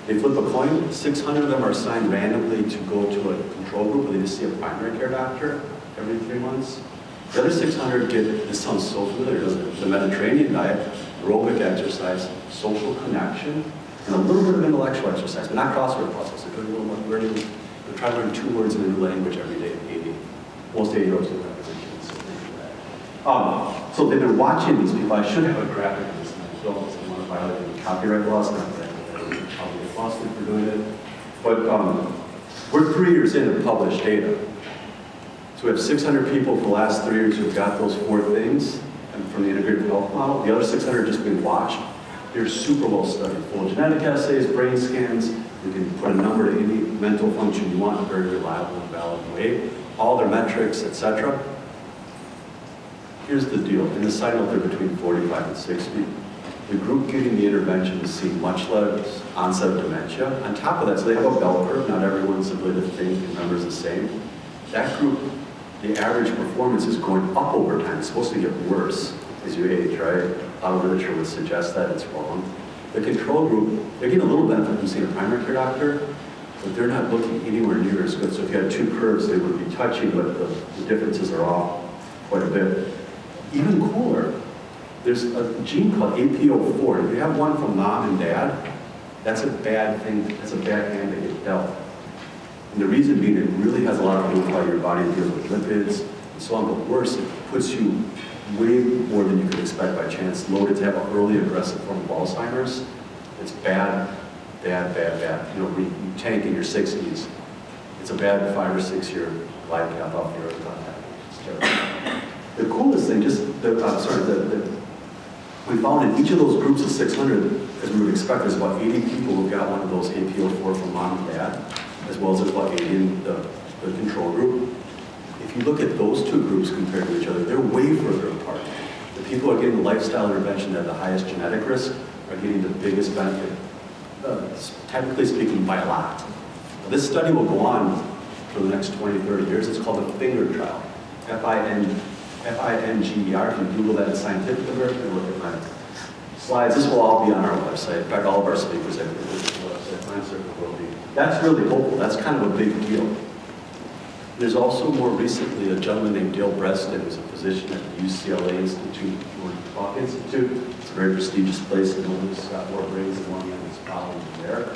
They flip a coin. 600 of them are assigned randomly to go to a control group where they just see a primary care doctor every 3 months. The other 600 get, this sounds so familiar, doesn't it? The Mediterranean diet, aerobic exercise, social connection, and a little bit of intellectual exercise, but not crossword puzzles. They're doing a little more learning. They're trying to learn 2 words in a new language every day at 80. Most 80-year-olds do that. So they've been watching these people. I should have a graphic of this, and I don't, so I want to violate copyright laws, not that I'll get busted for doing it. But we're 3 years into published data. So we have 600 people for the last 3 years who've got those 4 things and from the integrated health model. The other 600 have just been watched. They're super well studied. Full genetic assays, brain scans, you can put a number to any mental function you want in a very reliable and valid way. All their metrics, etc. Here's the deal. In the side note, they're between 45 and 60. The group getting the intervention is seeing much less onset of dementia. On top of that, so they have a bell curve. Not everyone's ability to think and remember is the same. That group, the average performance is going up over time. It's supposed to get worse as you age, right? A lot of literature would suggest that it's wrong. The control group, they're getting a little benefit from seeing a primary care doctor, but they're not looking anywhere near as good. So if you had two curves, they would be touching, but the differences are off quite a bit. Even cooler, there's a gene called APO4. If you have one from mom and dad, that's a bad thing. That's a bad hand to get dealt. And the reason being, it really has a lot to do with how your body deals with lipids and so on. But worse, it puts you way more than you could expect by chance loaded to have an early aggressive form of Alzheimer's. It's bad, bad, bad, bad. You know, you tank in your 60s. It's a bad 5 or 6 year glide path off the earth on that. It's terrible. The coolest thing, we found in each of those groups of 600, as we would expect, there's about 80 people who got one of those APO4 from mom and dad, as well as there's about 80 in the control group. If you look at those two groups compared to each other, they're way further apart. The people who are getting the lifestyle intervention that have the highest genetic risk are getting the biggest benefit, technically speaking, by a lot. Now, this study will go on for the next 20, 30 years. It's called the FINGER trial, F-I-N-G-E-R. If you Google that in Scientific American, look at my slides. This will all be on our website. In fact, all of our speakers have the website. Mine certainly will be. That's really hopeful. That's kind of a big deal. There's also more recently a gentleman named Dale Breston, who's a physician at the UCLA Institute, Clock Institute. It's a very prestigious place in England. It's got more brains than one man that's probably there.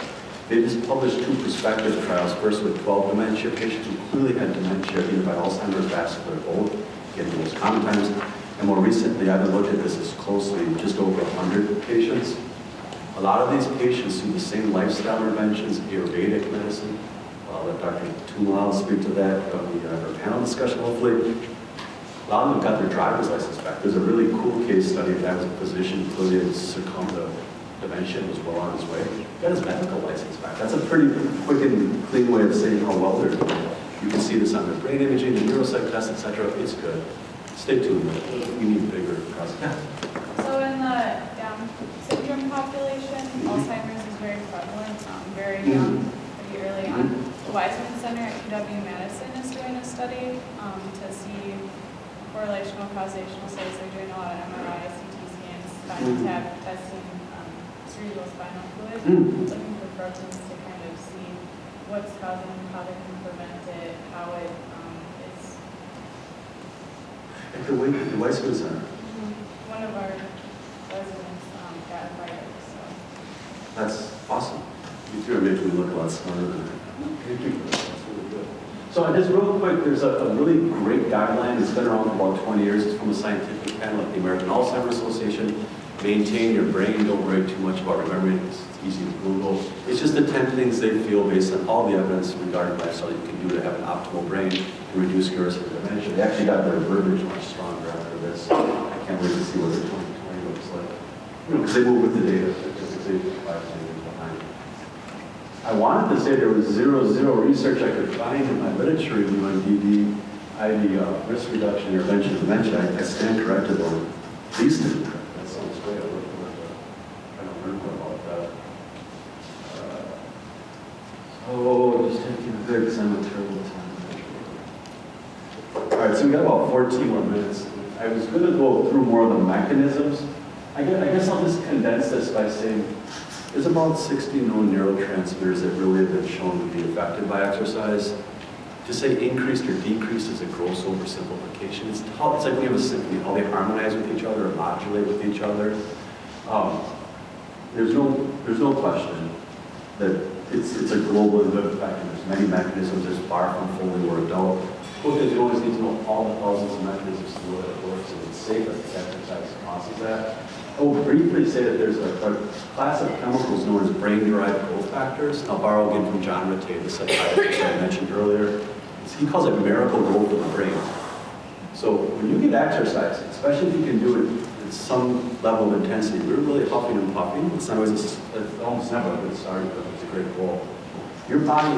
They just published 2 prospective trials, first with 12 dementia patients who clearly had dementia, either by Alzheimer's, vascular, both, getting the most common times. And more recently, I've been looking at this as closely, just over 100 patients. A lot of these patients do the same lifestyle interventions, aerobic medicine. I'll let Dr. Tumlal speak to that. We have our panel discussion, hopefully. A lot of them got their driver's license back. There's a really cool case study that was a physician who clearly had succumbed to dementia and was well on his way. He got his medical license back. That's a pretty quick and clean way of saying how well they're doing. You can see this on their brain imaging, the neuropsych tests, etc. It's good. Stay tuned. We need bigger process. Yeah. So in the Down syndrome population, Alzheimer's is very prevalent, very young, pretty early on. The Weizmann Center at UW-Madison is doing a study to see correlational causational studies. They're doing a lot of MRI, CT scans, spinal tap testing, cerebral spinal fluid, looking for proteins to kind of see what's causing it, how they can prevent it, how it is. At the Weizmann Center. One of our residents got a virus, so. That's awesome. You two are making me look a lot smarter than I am. Thank you for that. That's really good. So just real quick, there's a really great guideline. It's been around for about 20 years. It's from a scientific panel at the American Alzheimer's Association. Maintain your brain. Don't worry too much about remembering. It's easy to Google. It's just the 10 things they feel based on all the evidence regarding lifestyle you can do to have an optimal brain and reduce your risk of dementia. They actually got their verbiage much stronger after this. I can't wait to see what their 2020 looks like. You know, because they move with the data. They're 5 years behind. I wanted to say there was zero research I could find in my literature review on DD, risk reduction, intervention, dementia. I stand corrected though. Please do. That sounds great. I look forward to trying to learn more about that. Just taking a bit because I'm a terrible time. All right, so we got about 14 more minutes. I was going to go through more of the mechanisms. I guess I'll just condense this by saying there's about 60 known neurotransmitters that really have been shown to be affected by exercise. To say increased or decreased is a gross oversimplification. It's like when you have a symphony, how they harmonize with each other or modulate with each other. There's no question that it's a global and good effect, and there's many mechanisms. It's far from fully worked out. Because you always need to know all the thousands of mechanisms to know that it works and it's safe and exercise causes that. I will briefly say that there's a class of chemicals known as brain-derived growth factors. I'll borrow again from John Rattay, the psychiatrist I mentioned earlier. He calls it miracle growth of the brain. So when you get exercise, especially if you can do it in it's some level of intensity. We're really huffing and puffing. It's not always, it's almost never a good start, but it's a great goal. Your body,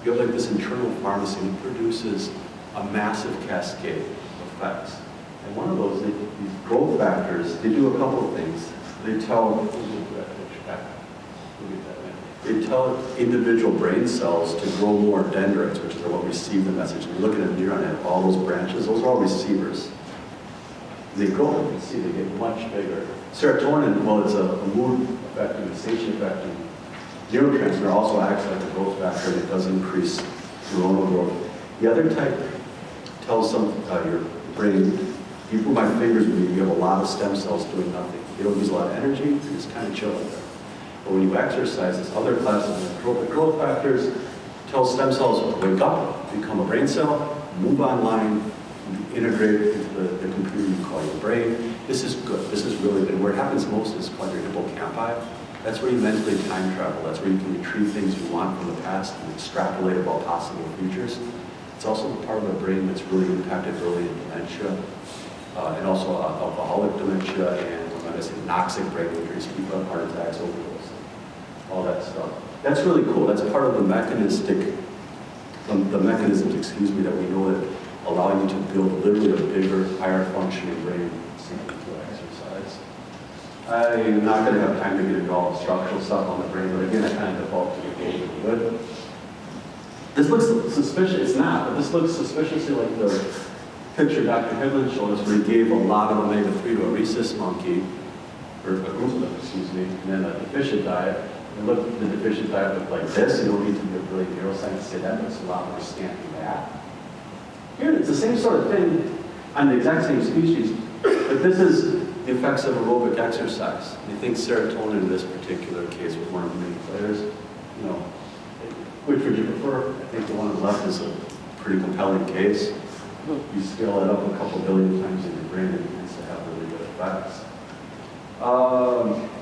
you have like this internal pharmacy that produces a massive cascade of effects. And one of those, these growth factors, they do a couple of things. They tell individual brain cells to grow more dendrites, which are what receive the message. And you're looking at a neuron and all those branches, those are all receivers. They grow, you can see they get much bigger. Serotonin, well, it's a mood affecting, satiation affecting neurotransmitter, also acts like a growth factor that does increase neuronal growth. The other type tells your brain, you put my fingers with you, you have a lot of stem cells doing nothing. They don't use a lot of energy, they just kind of chill there. But when you exercise, this other class of aerobic growth factors tell stem cells wake up, become a brain cell, move online, integrate into the computer you call your brain. This is good. This is really good. Where it happens most is called your hippocampi. That's where you mentally time travel. That's where you can retrieve things you want from the past and extrapolate about possible futures. It's also the part of the brain that's really impacted early in dementia, and also alcoholic dementia, and like I said, noxic brain injuries, people have heart attacks, overdose, all that stuff. That's really cool. That's part of the mechanisms, that we know that allow you to build literally a bigger, higher functioning brain simply through exercise. I'm not going to have time to get into all the structural stuff on the brain, but again, I kind of default to the goal of good. This looks suspicious. It's not, but this looks suspiciously like the picture Dr. Hedlund showed us, where he gave a lot of omega-3 to a rhesus monkey, or a group of them, excuse me, and then a deficient diet. And look, the deficient diet looked like this. You don't need to be a brilliant neuroscientist to say that looks a lot more scanty than that. Here, it's the same sort of thing on the exact same species, but this is the effects of aerobic exercise. You think serotonin in this particular case was one of the main players. You know, which would you prefer? I think the one on the left is a pretty compelling case. You scale it up a couple billion times in your brain, and it tends to have really good effects.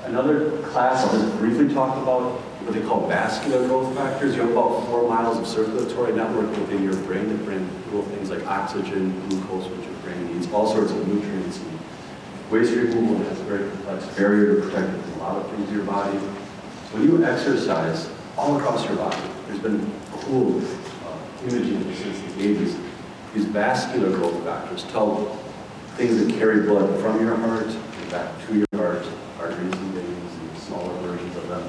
Another class I'll just briefly talk about, what they call vascular growth factors. You have about 4 miles of circulatory network within your brain that bring little things like oxygen, glucose, which your brain needs, all sorts of nutrients. And waste removal has a very complex barrier to protect you from a lot of things in your body. When you exercise all across your body, there's been cool imaging since the 80s. These vascular growth factors tell things that carry blood from your heart and back to your heart, arteries and veins and smaller versions of them,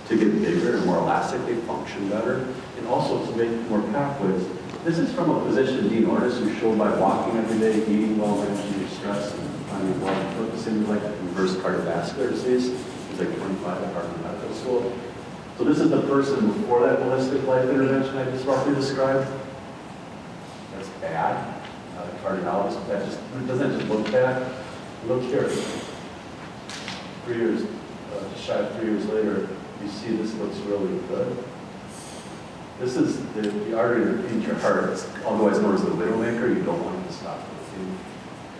to get bigger and more elastic. They function better, and also to make more pathways. This is from a physician, Dean Ortis, who showed by walking every day, eating well, managing your stress, and finding blood focusing like reverse cardiovascular disease. He's like 25 at Harvard Medical School. So this is the person before that holistic life intervention I just roughly described. That's bad. A cardiologist, doesn't just look bad. Look here. 3 years, just shy of 3 years later, you see this looks really good. This is the artery that feeds your heart. It's otherwise known as the widowmaker. You don't want it to stop feeding.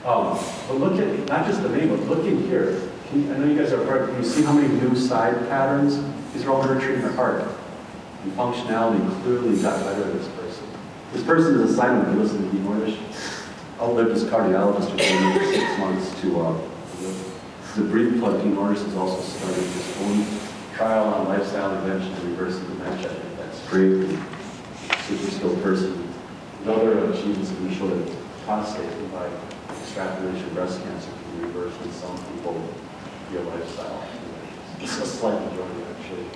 But look at, not just the name, but look in here. I know you guys are hard. Can you see how many new side patterns? These are all nurturing your heart. And functionality clearly got better in this person. This person is a silent. You listen to Dean Ornish. Outlived his cardiologist who came in for 6 months to live. The brief plug, Dean Ornish is also starting his own trial on lifestyle intervention and reversing dementia. I think that's great. Super skilled person. Another achievement that we showed at prostate by extrapolation breast cancer can be reversed in some people via lifestyle. It's a slight majority, actually.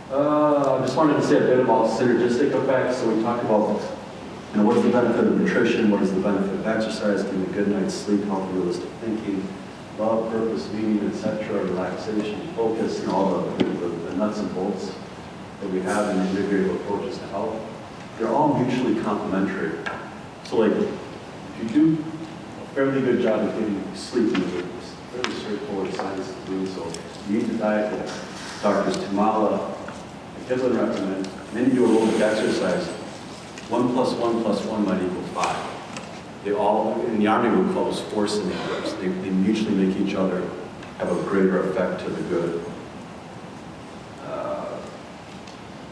I just wanted to say a bit about synergistic effects. So we talked about, what is the benefit of nutrition? What is the benefit of exercise? Getting a good night's sleep, healthy, realistic thinking, love, purpose, meaning, etc., relaxation, focus, all the nuts and bolts that we have in integrative approaches to health. They're all mutually complementary. So like, if you do a fairly good job of getting sleep, it's fairly straightforward science to do. So you eat the diet that Drs. Tumala and Hedlund recommend, and then you do aerobic exercise. 1 + 1 + 1 might equal 5. They all, in the Army, we call those force enablers. They mutually make each other have a greater effect to the good.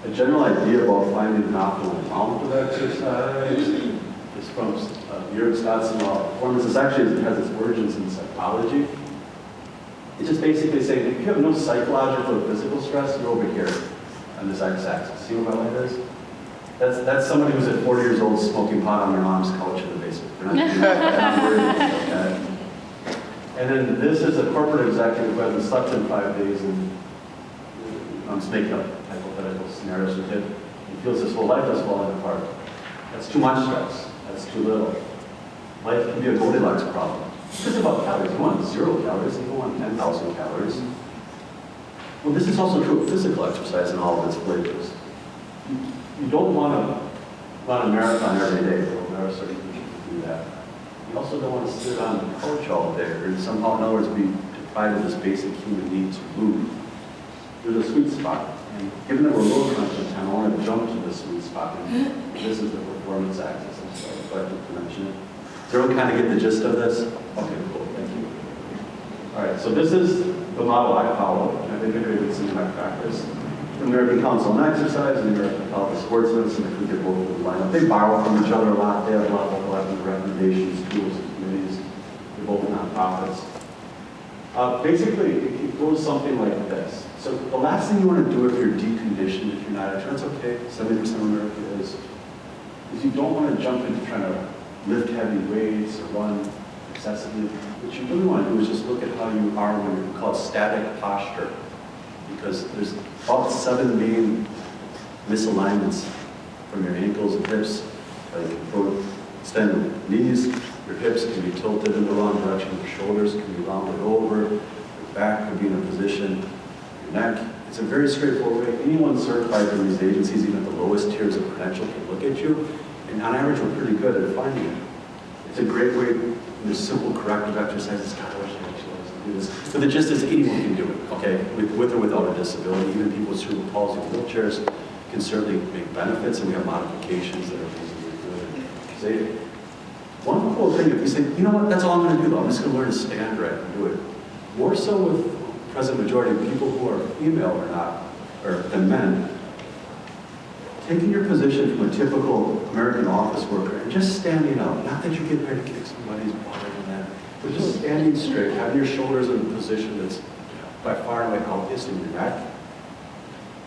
A general idea about finding an optimal amount of exercise. is from Jürgen Stotson Law of Performance. This actually has its origins in psychology. It's just basically saying if you have no psychological or physical stress, you're over here on this x-axis. See what my life is? That's somebody who's at 40 years old smoking pot on their mom's couch in the basement. They're not doing that. They're not worried about that. And then this is a corporate executive who hasn't slept in 5 days, and I'm just making up hypothetical scenarios with him. He feels his whole life is falling apart. That's too much stress. That's too little. Life can be a Goldilocks problem. It's about calories. You want 0 calories, you don't want 10,000 calories. Well, this is also true of physical exercise in all of its flavors. You don't want to run a marathon every day. There are certain people who do that. You also don't want to sit on the couch all day or somehow, in other words, be deprived of this basic human need to move. There's a sweet spot. And given that we're low content time, I want to jump to the sweet spot. And this is the performance axis. I'm sorry if I didn't mention it. Does everyone kind of get the gist of this? Okay, cool. Thank you. All right, so this is the model I follow. I've integrated this into my practice. The American Council on Exercise and the American College of Sports Medicine, if we get both of them lined up. They borrow from each other a lot. They have a lot of overlapping recommendations, tools, and committees. They're both nonprofits. Basically, it goes something like this. So the last thing you want to do if you're deconditioned, if you're not, that's okay, 70% of America is you don't want to jump into trying to lift heavy weights or run excessively. What you really want to do is just look at how you are when we call it static posture. Because there's about 7 main misalignments from your ankles and hips. Like extend the knees, your hips can be tilted in the wrong direction, your shoulders can be rounded over, your back can be in a position, your neck. It's a very straightforward way. Anyone certified from these agencies, even at the lowest tiers of credential, can look at you. And on average, we're pretty good at finding it. It's a great way. There's simple corrective exercises. God, I wish I actually wanted to do this. But the gist is anyone can do it, okay? With or without a disability. Even people with cerebral palsy wheelchairs can certainly make benefits, and we have modifications that are reasonably good and safe. One cool thing, if you say, you know what, that's all I'm going to do, though. I'm just going to learn to stand right and do it. More so with the present majority of people who are female or not, or than men, taking your position from a typical American office worker and just standing up. Not that you get ready to kick somebody's butt or that, but just standing straight, having your shoulders in a position that's by far and away healthiest in your neck.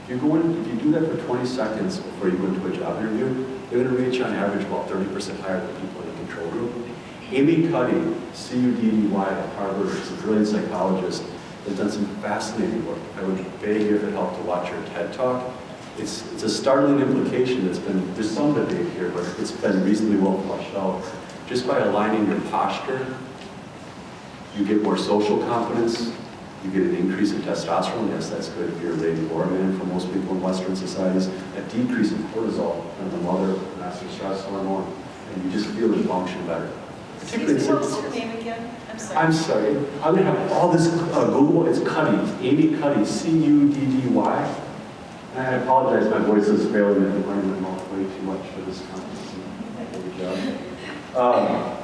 If you do that for 20 seconds before you go into a job interview, they're going to rate you on average about 30% higher than people in the control group. Amy Cuddy, C-U-D-D-Y at Harvard, is a brilliant psychologist, has done some fascinating work. I would beg you if it helped to watch her TED Talk. It's a startling implication there's some debate here, but it's been reasonably well fleshed out. Just by aligning your posture, you get more social confidence, you get an increase in testosterone. Yes, that's good if you're a lady or a man for most people in Western societies. A decrease in cortisol, and the mother, master stress hormone, and you just feel and function better. Excuse me, what was her name again? I'm sorry. I'm sorry. I'm going to have all this Google. It's Cuddy, Amy Cuddy, C-U-D-D-Y. And I apologize, my voice is failing. I've been running my mouth way too much for this conference. Good job.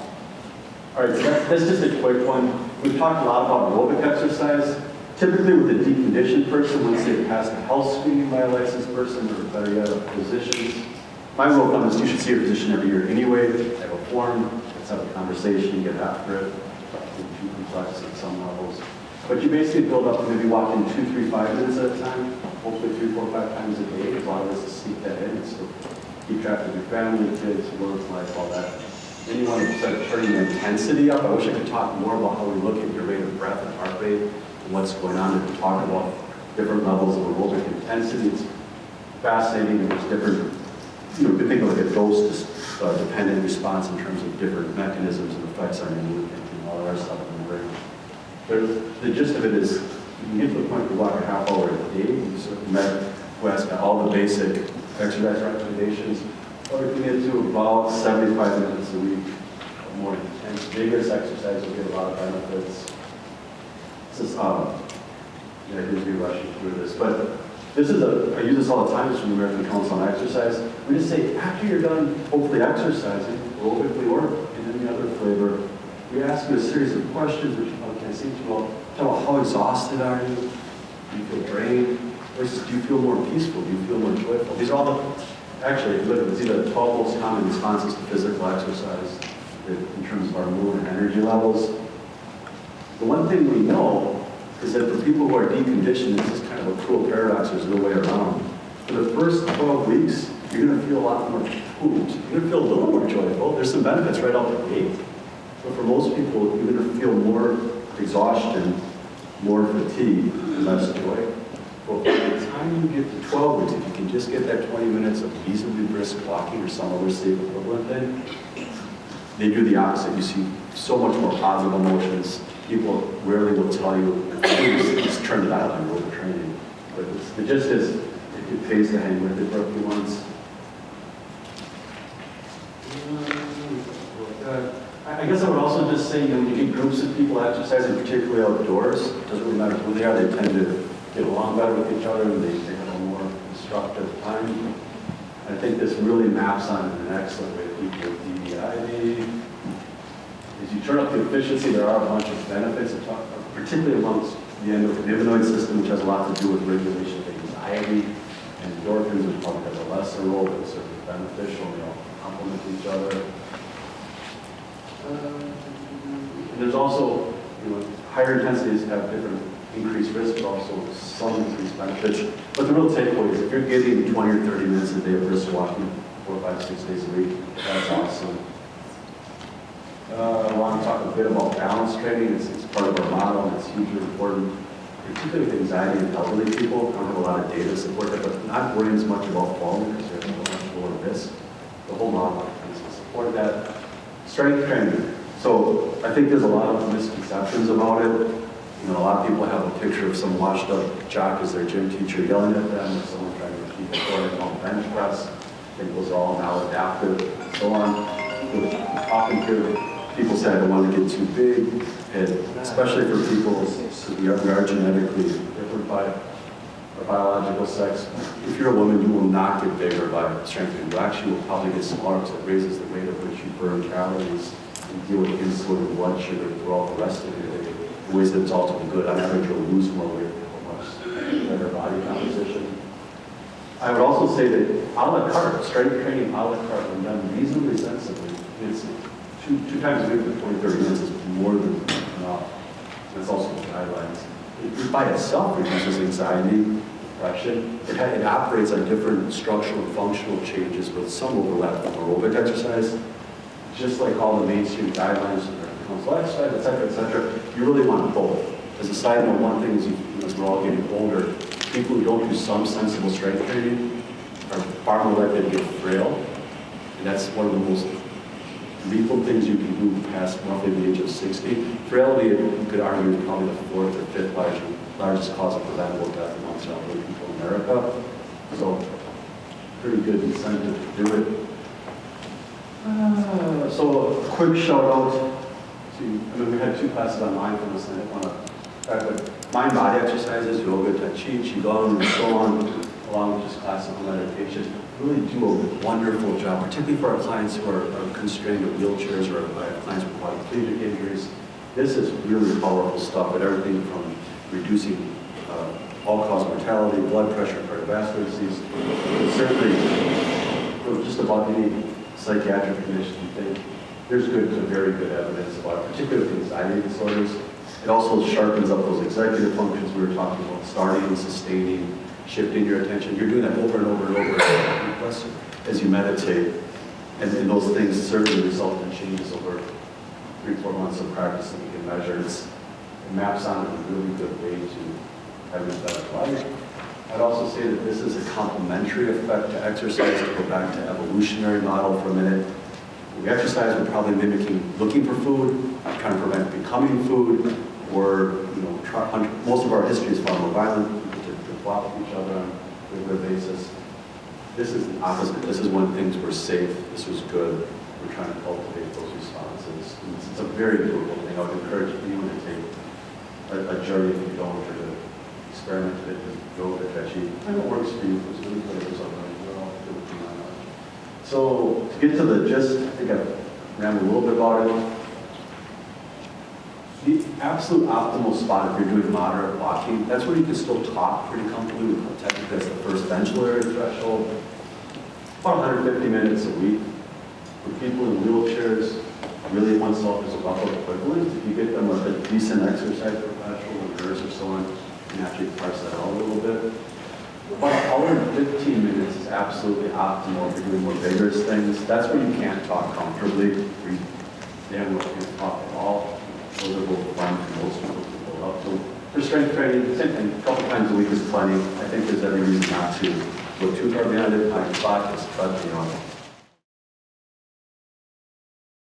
All right, so that's just a quick one. We've talked a lot about aerobic exercise. Typically with a deconditioned person, once they pass the health screening by a licensed person, or better yet, a physician. My rule of thumb is you should see a physician every year anyway. Have a form, let's have a conversation, get after it. It's too complex at some levels. But you basically build up, maybe walk in 2, 3, 5 minutes at a time, hopefully 3, 4, 5 times a day. A lot of us to sneak that in, so keep track of your family, kids, work, life, all that. Then you want to start turning the intensity up. I wish I could talk more about how we look at your rate of breath and heart rate and what's going on. And we talk about different levels of aerobic intensity. It's fascinating. And there's different, you can think of like a dose-dependent response in terms of different mechanisms and effects on your mood and all the rest of it. The gist of it is you can get to the point where you walk a half hour a day. You sort of met West all the basic exercise recommendations. Or if you get to about 75 minutes a week of more intense, vigorous exercise, you'll get a lot of benefits. This is, I didn't be rushing through this, but this is I use this all the time. It's from the American Council on Exercise. We just say, after you're done, hopefully exercising, aerobically or in any other flavor, we ask you a series of questions, which can I say to you all, tell how exhausted are you? Do you feel drained? Versus do you feel more peaceful? Do you feel more joyful? These are all the actually, if you look at the 12 most common responses to physical exercise in terms of our mood and energy levels. The one thing we know is that for people who are deconditioned, it's just kind of a cruel paradox, there's no way around. For the first 12 weeks, you're going to feel a lot more pooped. You're going to feel a little more joyful. There's some benefits right out the gate. But for most people, you're going to feel more exhaustion, more fatigue, and less joy. But by the time you get to 12 weeks, if you can just get that 20 minutes of reasonably brisk walking or some other safe equivalent thing, they do the opposite. You see so much more positive emotions. People rarely will tell you, just turn the dial on over training. But it just is, it pays to hang with it for a few months. I guess I would also just say, when you get groups of people exercising, particularly outdoors, it doesn't really matter who they are, they tend to get along better with each other, and they have a more constructive time. I think this really maps on an excellent way to people with DDID. As you turn up the efficiency, there are a bunch of benefits, particularly amongst the endocannabinoid system, which has a lot to do with regulation of anxiety, and endorphins, which probably has a lesser role, but certainly beneficial. They all complement each other. And there's also, higher intensities have different increased risk, but also some increased benefits. But the real takeaway is if you're getting 20 or 30 minutes a day of brisk walking, 4, 5, 6 days a week, that's awesome. I want to talk a bit about balance training. It's part of our model, and it's hugely important, particularly with anxiety in elderly people. I don't have a lot of data to support that, but not worrying as much about falling because you have a much lower risk. The whole model tends to support that. Strength training. So I think there's a lot of misconceptions about it. A lot of people have a picture of some washed up jock as their gym teacher yelling at them, or someone trying to keep a on bench press. I think those are all maladaptive and so on. Often hear people say, I don't want to get too big, and especially for people, we are genetically different by our biological sex. If you're a woman, you will not get bigger by strengthening. You actually will probably get smaller because it raises the rate at which you burn calories and deal with insulin and blood sugar throughout the rest of your day in ways that it's ultimately good. On average, you'll lose more weight with a much better body composition. I would also say that a la carte, strength training a la carte, when done reasonably sensibly, it's two times a week for 20, 30 minutes is more than enough. That's also the guidelines. It by itself reduces anxiety, depression. It operates on different structural and functional changes with some overlap with aerobic exercise. Just like all the mainstream guidelines for council exercise, et cetera, you really want both. As a side note, one thing is, as we're all getting older, people who don't do some sensible strength training are far more likely to get frail. And that's one of the most lethal things you can do past roughly the age of 60. Frailty, you could argue, is probably the 4th or 5th largest cause of preventable death amongst elderly people in America. So, pretty good incentive to do it. So, a quick shout out to, we had 2 classes on mindfulness, and I want to mind-body exercises, yoga, tai chi, qigong, and so on, along with just classical meditation, really do a wonderful job, particularly for our clients who are constrained with wheelchairs or clients with quadriplegic injuries. This is really powerful stuff at everything from reducing all-cause mortality, blood pressure, cardiovascular disease, and certainly for just about any psychiatric condition you think. There's good to very good evidence about it, particularly with anxiety disorders. It also sharpens up those executive functions we were talking about, starting and sustaining, shifting your attention. You're doing that over and over and over as you meditate. And those things certainly result in changes over 3-4 months of practice that we can measure. It maps on a really good way to having a better life. I'd also say that this is a complementary effect to exercise. To go back to evolutionary model for a minute. We exercise, we're probably mimicking looking for food, trying to prevent becoming food, or most of our history is far more violent, to flop with each other on a regular basis. This is the opposite. This is when things were safe, this was good. We're trying to cultivate those responses. And it's a very doable thing. I would encourage anyone to take a journey if you don't, or to experiment with it, with yoga, tai chi. And it works for you. It's really good for somebody. We're all doing that. So to get to the gist, I think I've ran a little bit about it. The absolute optimal spot if you're doing moderate walking, that's where you can still talk pretty comfortably. Technically, that's the first ventilatory threshold. about 150 minutes a week. For people in wheelchairs, really oneself is about equivalent. If you get them with a decent exercise professional, a nurse or someone, you can actually parse that out a little bit. About an hour and 15 minutes is absolutely optimal if you're doing more vigorous things. That's where you can't talk comfortably, where you damn well can't talk at all. Those are both fun for most people up. So for strength training, same thing, a couple times a week is plenty. I think there's every reason not to go too far beyond it. 5 o'clock is cut,